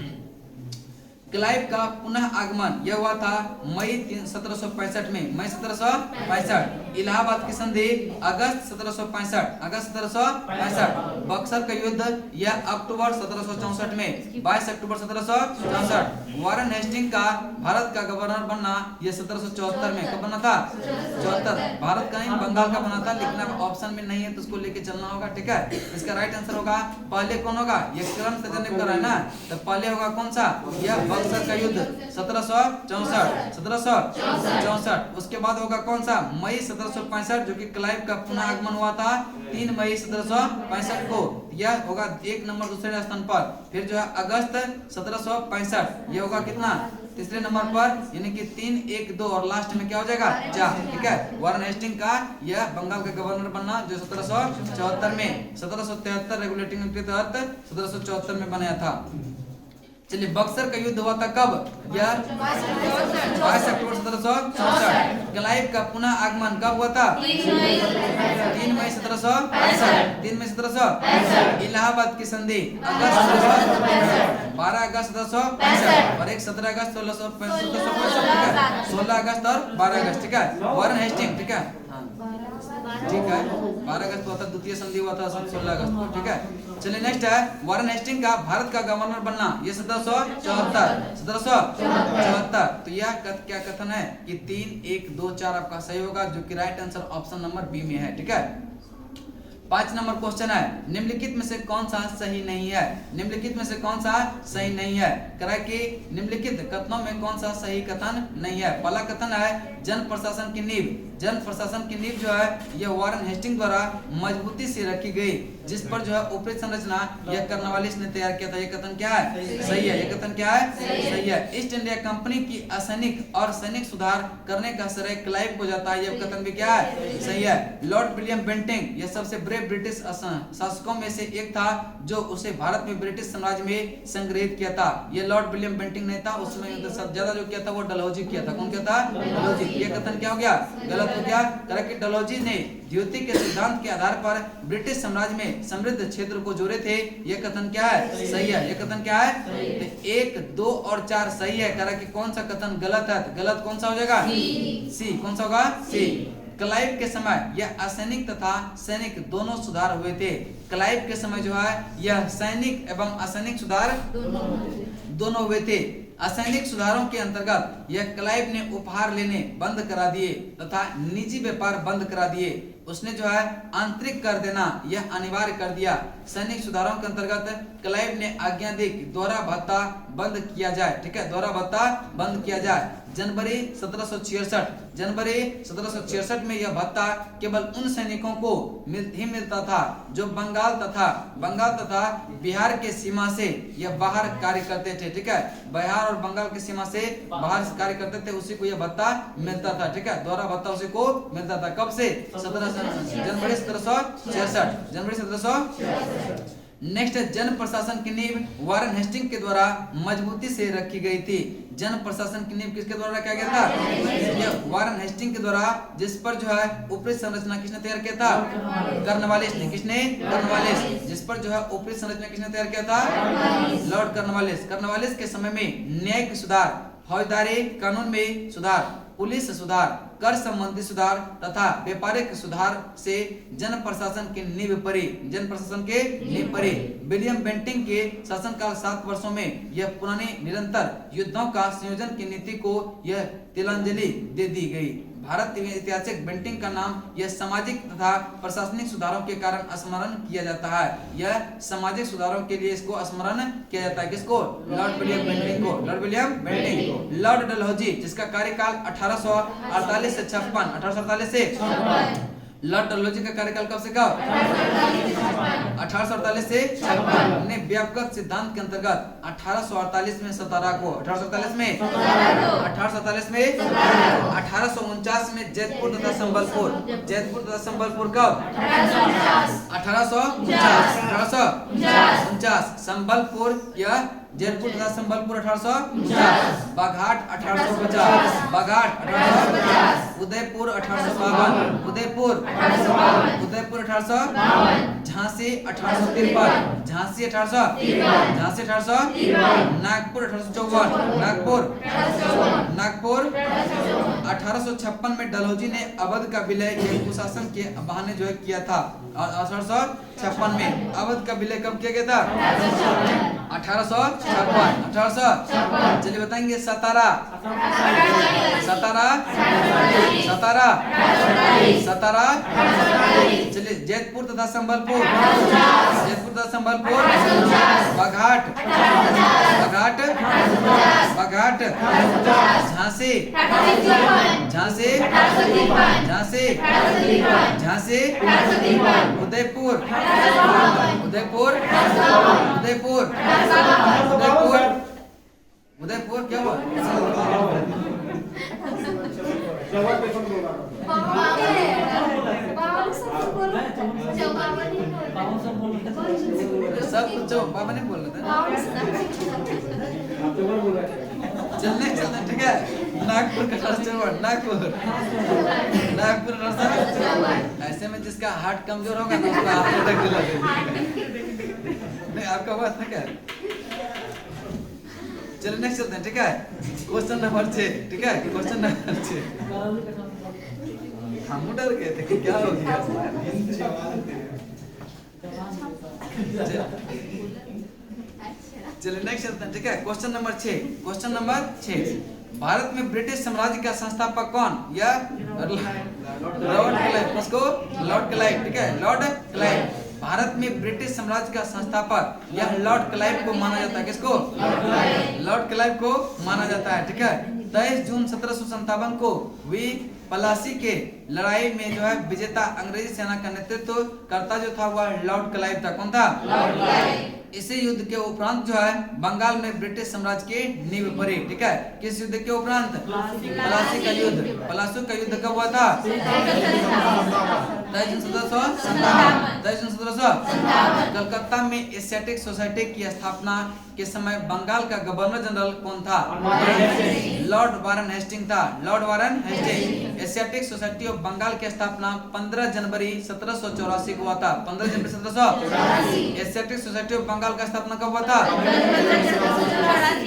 क्लाइव का पुनः आगमन यह हुआ था मई 1765 में, मई 1765। इलाहाबाद की संधि अगस्त 1765, अगस्त 1765। बक्सर का युद्ध यह अक्टूबर 1764 में, 22 अक्टूबर 1764। वारन हेस्टिंग का भारत का गवर्नर बनना यह 1774 में, कब बना था? 74। भारत का नहीं बंगाल का बना था, लेकिन अब ऑप्शन में नहीं है तो उसको लेके चलना होगा, ठीक है। इसका राइट आंसर होगा पहले कौन होगा? ये क्रम से जनक कर है ना, तो पहले होगा कौन सा? यह बक्सर का युद्ध 1764, 1764। उसके बाद होगा कौन सा? मई 1765, जो कि क्लाइव का पुनः आगमन हुआ था 3 मई 1765 को। यह होगा 1 नंबर दूसरे स्थान पर। फिर जो है अगस्त 1765, यह होगा कितना? तीसरे नंबर पर, यानी कि 3, 1, 2 और लास्ट में क्या हो जाएगा? 4, ठीक है। वारन हेस्टिंग का यह बंगाल का गवर्नर बनना जो 1774 में, 1773 रेगुलेटिंग एक्ट के तहत 1774 में बनाया था। चलिए बक्सर का युद्ध हुआ था कब? यह 22 अक्टूबर 1764। क्लाइव का पुनः आगमन कब हुआ था? 3 मई 1765, 3 मई 1765। इलाहाबाद की संधि अगस्त 1765, 12 अगस्त 1765 और एक 17 अगस्त 1665, 16 अगस्त और 12 अगस्त, ठीक है। वारन हेस्टिंग, ठीक है, ठीक है। 12 अगस्त हुआ था, द्वितीय संधि हुआ था 16 अगस्त को, ठीक है। चलिए नेक्स्ट है वारन हेस्टिंग का भारत का गवर्नर बनना ये 1774, 1774। तो यह क्या कथन है कि 3, 1, 2, 4 आपका सही होगा, जो कि right answer option number B में है, ठीक है। 5 नंबर क्वेश्चन है, निम्नलिखित में से कौन सा सही नहीं है? निम्नलिखित में से कौन सा सही नहीं है? कह कि निम्नलिखित कथनों में कौन सा सही कथन नहीं है? पहला कथन है जन प्रशासन की नींव। जन प्रशासन की नींव जो है यह वारन हेस्टिंग द्वारा मजबूती से रखी गई, जिस पर जो है ऊपरी संरचना यह कर्नवालिस ने तैयार किया था। यह कथन क्या है? सही है। यह कथन क्या है? सही है। ईस्ट इंडिया कंपनी की असैनिक और सैनिक सुधार करने का श्रेय क्लाइव को जाता है। यह कथन भी क्या है? सही है। लॉर्ड विलियम बेंटिंग यह सबसे ब्रेव पहले ब्रिटिश शासकों में से एक था जो उसे भारत में ब्रिटिश साम्राज्य में संग्रहित किया था। ये लॉर्ड विलियम बेंटिंक ने था, उसमें सबसे ज्यादा जो किया था वो डलहौजी किया था। कौन किया था? डलहौजी। ये कथन क्या हो गया? गलत हो गया। करेक्ट, डलहौजी ने द्वितीय के सिद्धांत के आधार पर ब्रिटिश साम्राज्य में समृद्ध क्षेत्र को जोड़े थे। ये कथन क्या है? सही है। ये कथन क्या है? तो 1, 2 और 4 सही है। करेक्ट, कौन सा कथन गलत है? गलत कौन सा हो जाएगा? सी। कौन सा होगा? सी। क्लाइव के समय यह असैनिक तथा सैनिक दोनों सुधार हुए थे। क्लाइव के समय जो है यह सैनिक एवं असैनिक सुधार दोनों हुए थे। असैनिक सुधारों के अंतर्गत यह क्लाइव ने उपहार लेने बंद करा दिए तथा निजी व्यापार बंद करा दिए। उसने जो है आंतरिक कर देना यह अनिवार्य कर दिया। सैनिक सुधारों के अंतर्गत क्लाइव ने आज्ञा दी कि दोहरा भत्ता बंद किया जाए। ठीक है, दोहरा भत्ता बंद किया जाए। जनवरी 1766 में यह भत्ता केवल उन सैनिकों को मिलता था जो बंगाल तथा बिहार के सीमा से यह बाहर कार्य करते थे। ठीक है, बिहार और बंगाल की सीमा से बाहर कार्य करते थे, उसी को यह भत्ता मिलता था। ठीक है, दोहरा भत्ता उसी को मिलता था। कब से? जनवरी 1766। नेक्स्ट, जन प्रशासन की नींव वारेन हेस्टिंग के द्वारा मजबूती से रखी गई थी। जन प्रशासन की नींव किसके द्वारा रखा गया था? यह वारेन हेस्टिंग के द्वारा, जिस पर जो है ऊपरी संरचना किसने तैयार किया था? कर्नवालिस ने। किसने? कर्नवालिस। जिस पर जो है ऊपरी संरचना किसने तैयार किया था? Lord Cornwallis. कर्नवालिस के समय में न्यायिक सुधार, फौजदारी कानून में सुधार, पुलिस सुधार, कर संबंधी सुधार तथा व्यापारिक सुधार से जन प्रशासन की नींव पड़ी। जन प्रशासन के नींव पड़ी। विलियम बेंटिंक के शासनकाल 7 वर्षों में यह पुराने निरंतर युद्धों का संयोजन की नीति को यह तिलांजलि दे दी गई। भारत में ऐतिहासिक बेंटिंक का नाम यह सामाजिक तथा प्रशासनिक सुधारों के कारण स्मरण किया जाता है। यह सामाजिक सुधारों के लिए इसको स्मरण किया जाता है। किसको? लॉर्ड विलियम बेंटिंक को। Lord William Bentinck. Lord Dalhousie, जिसका कार्यकाल 1848 से 56, 1848 से लॉर्ड डलहौजी का कार्यकाल कब से कब? 1848 से 56 ने व्यापक सिद्धांत के अंतर्गत 1848 में 17 को 1848 में 1849 में जयपुर तथा संबलपुर कब? 1849 संबलपुर या जयपुर तथा संबलपुर 1849, बाघाट 1850, बाघाट 1850, उदयपुर 1852, उदयपुर 1852, झांसी 1853, झांसी 1853, नागपुर 1854, नागपुर 1856 में डलहौजी ने अवध का विलय कुशासन के बहाने जो है किया था। 1856 में अवध का विलय कब किया गया था? 1856। चलिए बताएंगे। सतारा चलिए। जयपुर तथा संबलपुर, बाघाट, झांसी, उदयपुर क्या हुआ? सब कुछ बाबा ने बोल रहा था। चलने ठीक है। नागपुर का नागपुर ऐसे में जिसका हार्ट कमजोर होगा ना उसको हार्ट अटैक दिला नहीं। आपका बात है क्या? चलिए नेक्स्ट चलते हैं। ठीक है, क्वेश्चन नंबर 6। ठीक है, क्वेश्चन नंबर 6। हम डर गए थे कि क्या हो गया। चलिए नेक्स्ट चलते हैं। ठीक है, question number 6। Question number 6, Bharat में ब्रिटिश साम्राज्य का संस्थापक कौन? या लॉर्ड क्लाइव। उसको लॉर्ड क्लाइव। ठीक है, लॉर्ड क्लाइव। भारत में ब्रिटिश साम्राज्य का संस्थापक यह लॉर्ड क्लाइव को माना जाता है। किसको? लॉर्ड क्लाइव को माना जाता है। ठीक है, 23 जून 1757 को हुई पलासी के लड़ाई में जो है विजेता अंग्रेजी सेना का नेतृत्व करता जो था वह लॉर्ड क्लाइव था। कौन था? इसी युद्ध के उपरांत जो है बंगाल में ब्रिटिश साम्राज्य की नींव पड़ी। ठीक है, किस युद्ध के उपरांत? प्लासी का युद्ध। प्लासी का युद्ध कब हुआ था? 23 जून 1757। कलकत्ता में एशियाटिक सोसाइटी की स्थापना के समय बंगाल का गवर्नर जनरल कौन था? लॉर्ड वारन हेस्टिंग था। Lord Warren Hasting. Asiatic society of Bengal की स्थापना 15 जनवरी 1784 को हुआ था। 15 जनवरी 1784। एशियाटिक सोसाइटी ऑफ बंगाल का स्थापना कब हुआ था?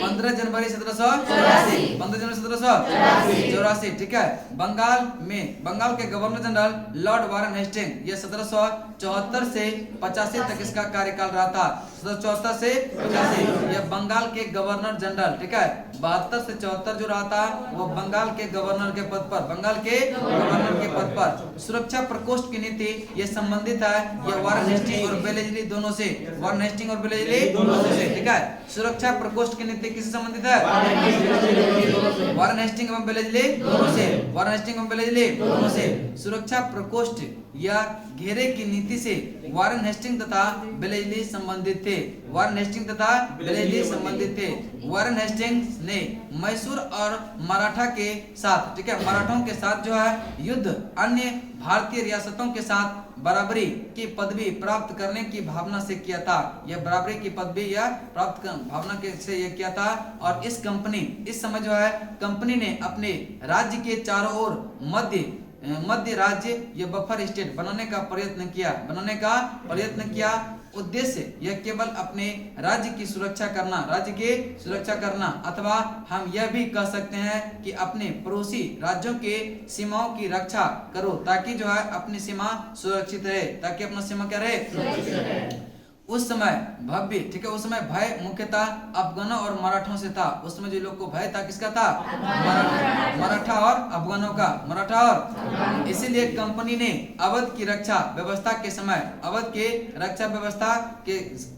15 जनवरी 1784। 15 जनवरी 1784। ठीक है, बंगाल के governor general Lord Warren Hasting ये 1774 से 85 तक इसका कार्यकाल रहा था। 1774 से 85 ये बंगाल के गवर्नर जनरल। ठीक है, 72 से 74 जो रहा था वो बंगाल के गवर्नर के पद पर, बंगाल के गवर्नर के पद पर। सुरक्षा प्रकोष्ठ की नीति ये संबंधित है ये वारन हेस्टिंग और बेलेजली दोनों से। वारन हेस्टिंग और बेलेजली दोनों से। ठीक है, सुरक्षा प्रकोष्ठ की नीति किससे संबंधित है? वारन हेस्टिंग एवं बेलेजली दोनों से। वारन हेस्टिंग एवं बेलेजली दोनों से। सुरक्षा प्रकोष्ठ या घेरे की नीति से वारन हेस्टिंग तथा बेलेजली संबंधित थे। वारन हेस्टिंग तथा बेलेजली संबंधित थे। वारन हेस्टिंग ने मैसूर और मराठा के साथ, ठीक है, मराठों के साथ जो है युद्ध अन्य भारतीय रियासतों के साथ बराबरी की पदवी प्राप्त करने की भावना से किया था। यह बराबरी की पदवी या प्राप्त भावना से यह किया था। और इस समय जो है कंपनी ने अपने राज्य के चारों ओर मध्य राज्य या बफर स्टेट बनाने का प्रयत्न किया। उद्देश्य यह केवल अपने राज्य की सुरक्षा करना अथवा हम यह भी कह सकते हैं कि अपने पड़ोसी राज्यों के सीमाओं की रक्षा करो ताकि जो है अपनी सीमा सुरक्षित रहे, ताकि अपना सीमा क्या रहे। उस समय उस समय भय मुख्यतः अफगानों और मराठों से था। उस समय जो लोग को भय था किसका था? मराठा और अफगानों का। इसीलिए कंपनी ने अवध की रक्षा व्यवस्था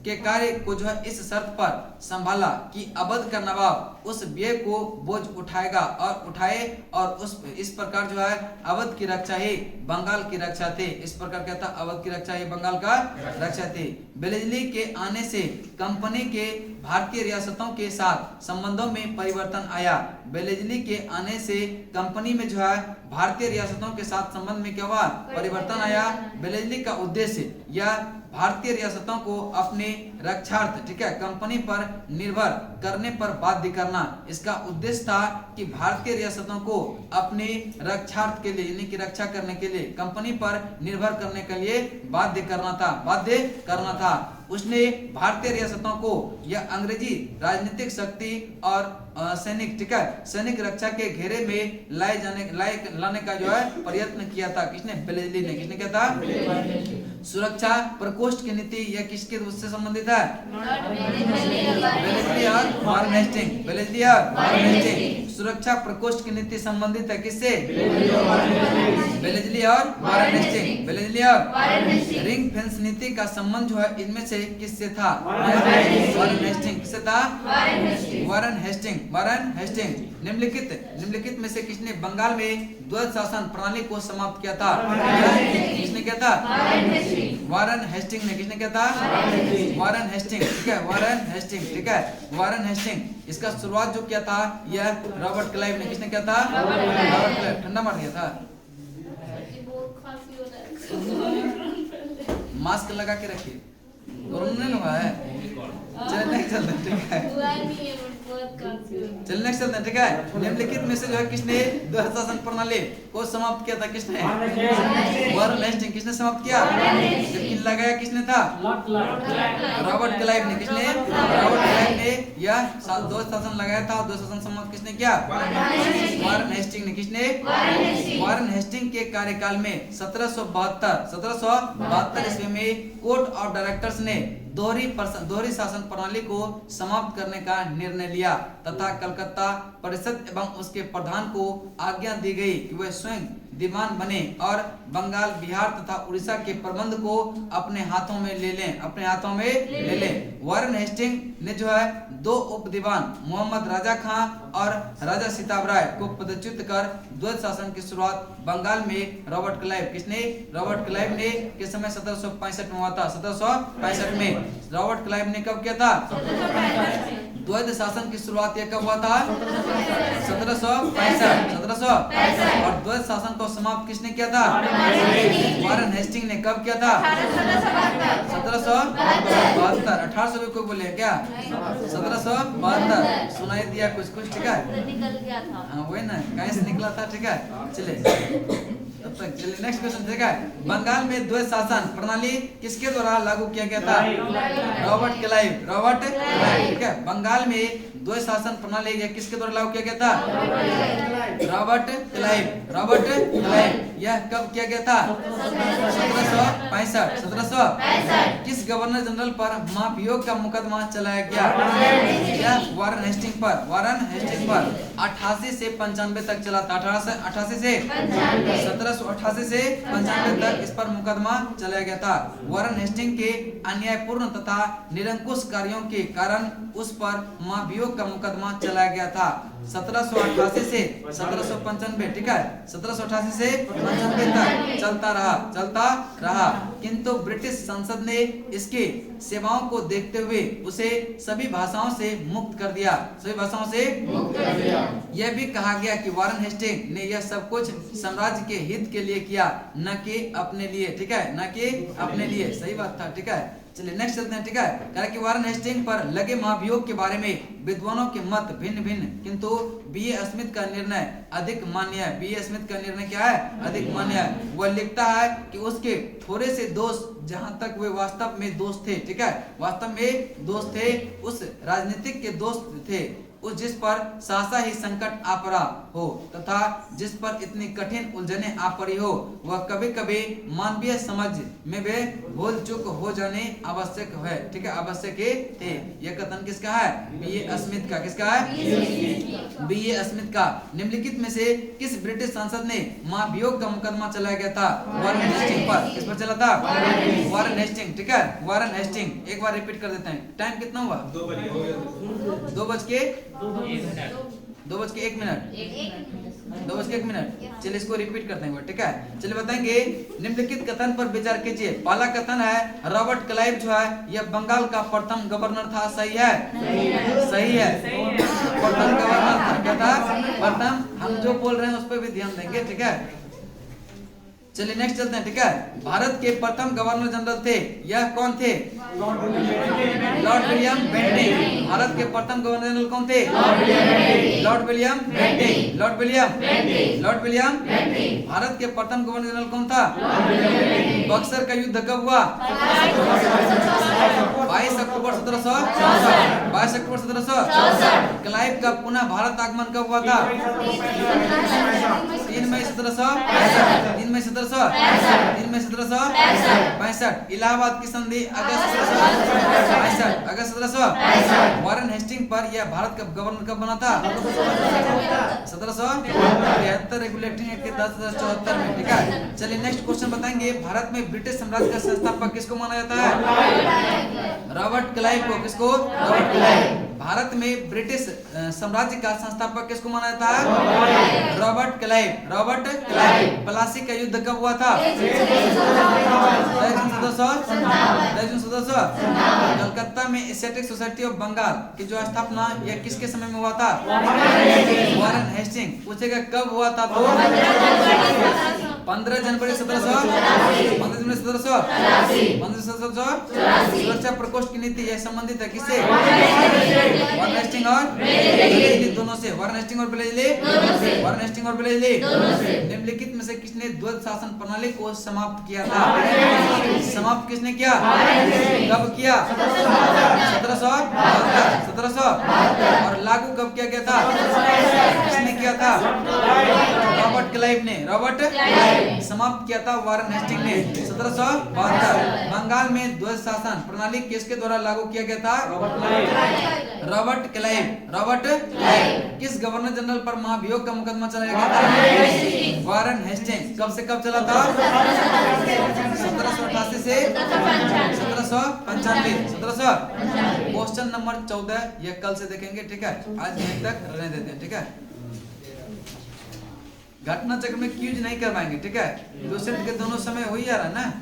के कार्य को जो है इस शर्त पर संभाला कि अवध का नवाब उस व्यय को बोझ उठाएगा और इस प्रकार जो है अवध की रक्षा ही बंगाल की रक्षा थी। इस प्रकार क्या था? अवध की रक्षा ही बंगाल का रक्षा थी। बेलेजली के आने से कंपनी के भारतीय रियासतों के साथ संबंधों में परिवर्तन आया। बेलेजली के आने से कंपनी में जो है भारतीय रियासतों के साथ संबंध में क्या हुआ? परिवर्तन आया। बेलेजली का उद्देश्य या भारतीय रियासतों को अपने रक्षार्थ, ठीक है, कंपनी पर निर्भर करने पर बाध्य करना। इसका उद्देश्य था कि भारतीय रियासतों को अपने रक्षार्थ के लिए यानी कि रक्षा करने के लिए कंपनी पर निर्भर करने के लिए बाध्य करना था। उसने भारतीय रियासतों को यह अंग्रेजी राजनीतिक शक्ति और सैनिक रक्षा के घेरे में लाने का जो है प्रयत्न किया था। किसने? बेलेजली ने। किसने किया था? सुरक्षा प्रकोष्ठ की नीति यह किसके उससे संबंधित है? बेलेजली और वारन हेस्टिंग। सुरक्षा प्रकोष्ठ की नीति संबंधित है किससे? बेलेजली और वारन हेस्टिंग। रिंग फेंस नीति का संबंध जो है इनमें से किससे था? वारन हेस्टिंग। किससे था? वारन हेस्टिंग। निम्नलिखित में से किसने बंगाल में द्वैध शासन प्रणाली को समाप्त किया था? किसने किया था? वारन हेस्टिंग ने। किसने किया था? वारन हेस्टिंग। ठीक है, वारन हेस्टिंग। ठीक है, वारन हेस्टिंग। इसका शुरुआत जो किया था यह रॉबर्ट क्लाइव ने। किसने किया था? Robert Clive. ठंडा मार दिया था। मास्क लगा के रखिए, कोरोना नहीं हुआ है। चलने चलते, ठीक है, चलने चलते, ठीक है। निम्नलिखित में से जो है किसने द्वैध शासन प्रणाली को समाप्त किया था? किसने? वारन हेस्टिंग। किसने समाप्त किया? जबकि लगाया किसने था? रॉबर्ट क्लाइव ने। किसने? रॉबर्ट क्लाइव ने यह द्वैध शासन लगाया था। द्वैध शासन समाप्त किसने किया? वारन हेस्टिंग ने। किसने? वारन हेस्टिंग के कार्यकाल में 1772 ईस्वी में कोर्ट ऑफ डायरेक्टर्स ने दोहरी शासन प्रणाली को समाप्त करने का निर्णय लिया तथा कलकत्ता परिषद एवं उसके प्रधान को आज्ञा दी गई कि वह स्वयं दीवान बने और बंगाल, बिहार तथा उड़ीसा के प्रबंध को अपने हाथों में ले लें, अपने हाथों में ले लें। वारन हेस्टिंग ने जो है 2 उप दीवान मोहम्मद राजा खां और राजा सिताब राय को पदच्युत कर द्वैत शासन की शुरुआत बंगाल में रॉबर्ट क्लाइव, किसने? रॉबर्ट क्लाइव ने किस समय? 1765 में हुआ था। 1765 में रॉबर्ट क्लाइव ने कब किया था? द्वैत शासन की शुरुआत ये कब हुआ था? 1765 और द्वैत शासन को समाप्त किसने किया था? वारन हेस्टिंग ने कब किया था? 1772। 1800 भी कोई बोले क्या? 1772 सुनाई दिया कुछ कुछ, ठीक है? निकल गया था। हाँ वही ना, कहीं से निकला था, ठीक है? चले तब तक चलिए नेक्स्ट क्वेश्चन, ठीक है? बंगाल में द्वैत शासन प्रणाली किसके द्वारा लागू किया गया था? रॉबर्ट क्लाइव, रॉबर्ट क्लाइव, ठीक है? बंगाल में द्वैत शासन प्रणाली ये किसके द्वारा लागू किया गया था? Robert Clive, Robert Clive. यह कब किया गया था? 1765। 1765 किस गवर्नर जनरल पर महाभियोग का मुकदमा चलाया गया? यह वारन हेस्टिंग पर, वारन हेस्टिंग पर 88 से 95 तक चला था। 1888 से 1788 से 95 तक इस पर मुकदमा चलाया गया था। वारन हेस्टिंग के अन्यायपूर्ण तथा निरंकुश कार्यों के कारण उस पर महाभियोग का मुकदमा चलाया गया था। 1788 से 1795, ठीक है? 1788 से 95 तक चलता रहा, किंतु ब्रिटिश संसद ने इसकी सेवाओं को देखते हुए उसे सभी भाषाओं से मुक्त कर दिया, सभी भाषाओं से मुक्त कर दिया। यह भी कहा गया कि वारन हेस्टिंग ने यह सब कुछ साम्राज्य के हित के लिए किया, न कि अपने लिए, ठीक है? न कि अपने लिए। सही बात था, ठीक है? चलिए नेक्स्ट चलते हैं, ठीक है? कहा कि वारन हेस्टिंग पर लगे महाभियोग के बारे में विद्वानों के मत भिन्न भिन्न, किंतु B.A. स्मिथ का निर्णय अधिक मान्य है। B.A. स्मिथ का निर्णय क्या है? अधिक मान्य है। वह लिखता है कि उसके थोड़े से दोष, जहां तक वे वास्तव में दोष थे, ठीक है? वास्तव में दोष थे, उस राजनीतिक के दोष थे, उस जिस पर सहसा ही संकट आ पड़ा हो तथा जिस पर इतनी कठिन उलझने आ पड़ी हो, वह कभी कभी मानवीय समझ में वे भूल चूक हो जाने आवश्यक है, ठीक है? आवश्यक थे। यह कथन किसका है? B.A. स्मिथ का। किसका है? B.A. स्मिथ का। निम्नलिखित में से किस ब्रिटिश संसद ने महाभियोग का मुकदमा चलाया गया था? वारन हेस्टिंग पर। किस पर चला था? वारन हेस्टिंग, ठीक है? वारन हेस्टिंग। एक बार रिपीट कर देते हैं। टाइम कितना हुआ? 2:01। चलिए इसको रिपीट करते हैं, ठीक है? चलिए बताएंगे, निम्नलिखित कथन पर विचार कीजिए। पहला कथन है रॉबर्ट क्लाइव जो है यह बंगाल का प्रथम गवर्नर था। सही है? सही है, प्रथम गवर्नर था। क्या था? प्रथम। हम जो बोल रहे हैं उस पर भी ध्यान देंगे, ठीक है? चलिए नेक्स्ट चलते हैं, ठीक है? भारत के प्रथम गवर्नर जनरल थे, यह कौन थे? Lord William Bentinck. भारत के प्रथम गवर्नर जनरल कौन थे? Lord William Bentinck. Lord William Bharat के प्रथम गवर्नर जनरल कौन था? बक्सर का युद्ध कब हुआ? 22 अक्टूबर 1764। 22 अक्टूबर 1764। क्लाइव का पुनः भारत आगमन कब हुआ था? 3 मई 1765। 3 मई 1765। इलाहाबाद की संधि अगस्त 1765। अगस्त 1765। वारन हेस्टिंग पर यह भारत का गवर्नर कब बना था? 1773। रेगुलेटिंग एक्ट के 10/74 में, ठीक है? चलिए नेक्स्ट क्वेश्चन बताएंगे, भारत में ब्रिटिश साम्राज्य का संस्थापक किसको माना जाता है? रॉबर्ट क्लाइव को। किसको? Robert Clive. भारत में ब्रिटिश साम्राज्य का संस्थापक किसको माना जाता है? Robert Clive. Robert Clive. Plassey का युद्ध कब हुआ था? 23 जून 1757। कलकत्ता में एशियाटिक सोसाइटी ऑफ बंगाल की जो स्थापना यह किसके समय में हुआ था? वारन हेस्टिंग। पूछेगा कब हुआ था? तो 15 जनवरी 1700। सुरक्षा प्रकोष्ठ की नीति यह संबंधित है किससे? वारन हेस्टिंग और ब्लेजली दोनों से। वारन हेस्टिंग और ब्लेजली। वारन हेस्टिंग और ब्लेजली। निम्नलिखित में से किसने द्वैत शासन प्रणाली को समाप्त किया था? समाप्त किसने किया? कब किया? 1772। और लागू कब किया गया था? किसने किया था? रॉबर्ट क्लाइव ने समाप्त किया था वारन हेस्टिंग ने 1772। बंगाल में ध्वज शासन प्रणाली किसके द्वारा लागू किया गया था? Robert Clive. किस गवर्नर जनरल पर महाभियोग का मुकदमा चलाया गया था? वारन हेस्टिंग। कब से कब चला था? 1788 से 1795। क्वेश्चन नंबर 14 ये कल से देखेंगे, ठीक है? आज यहीं तक रहने देते हैं, ठीक है? घटना चक्र में क्यूज नहीं करवाएंगे, ठीक है? दूसरे के दोनों समय हो ही जा रहा है ना।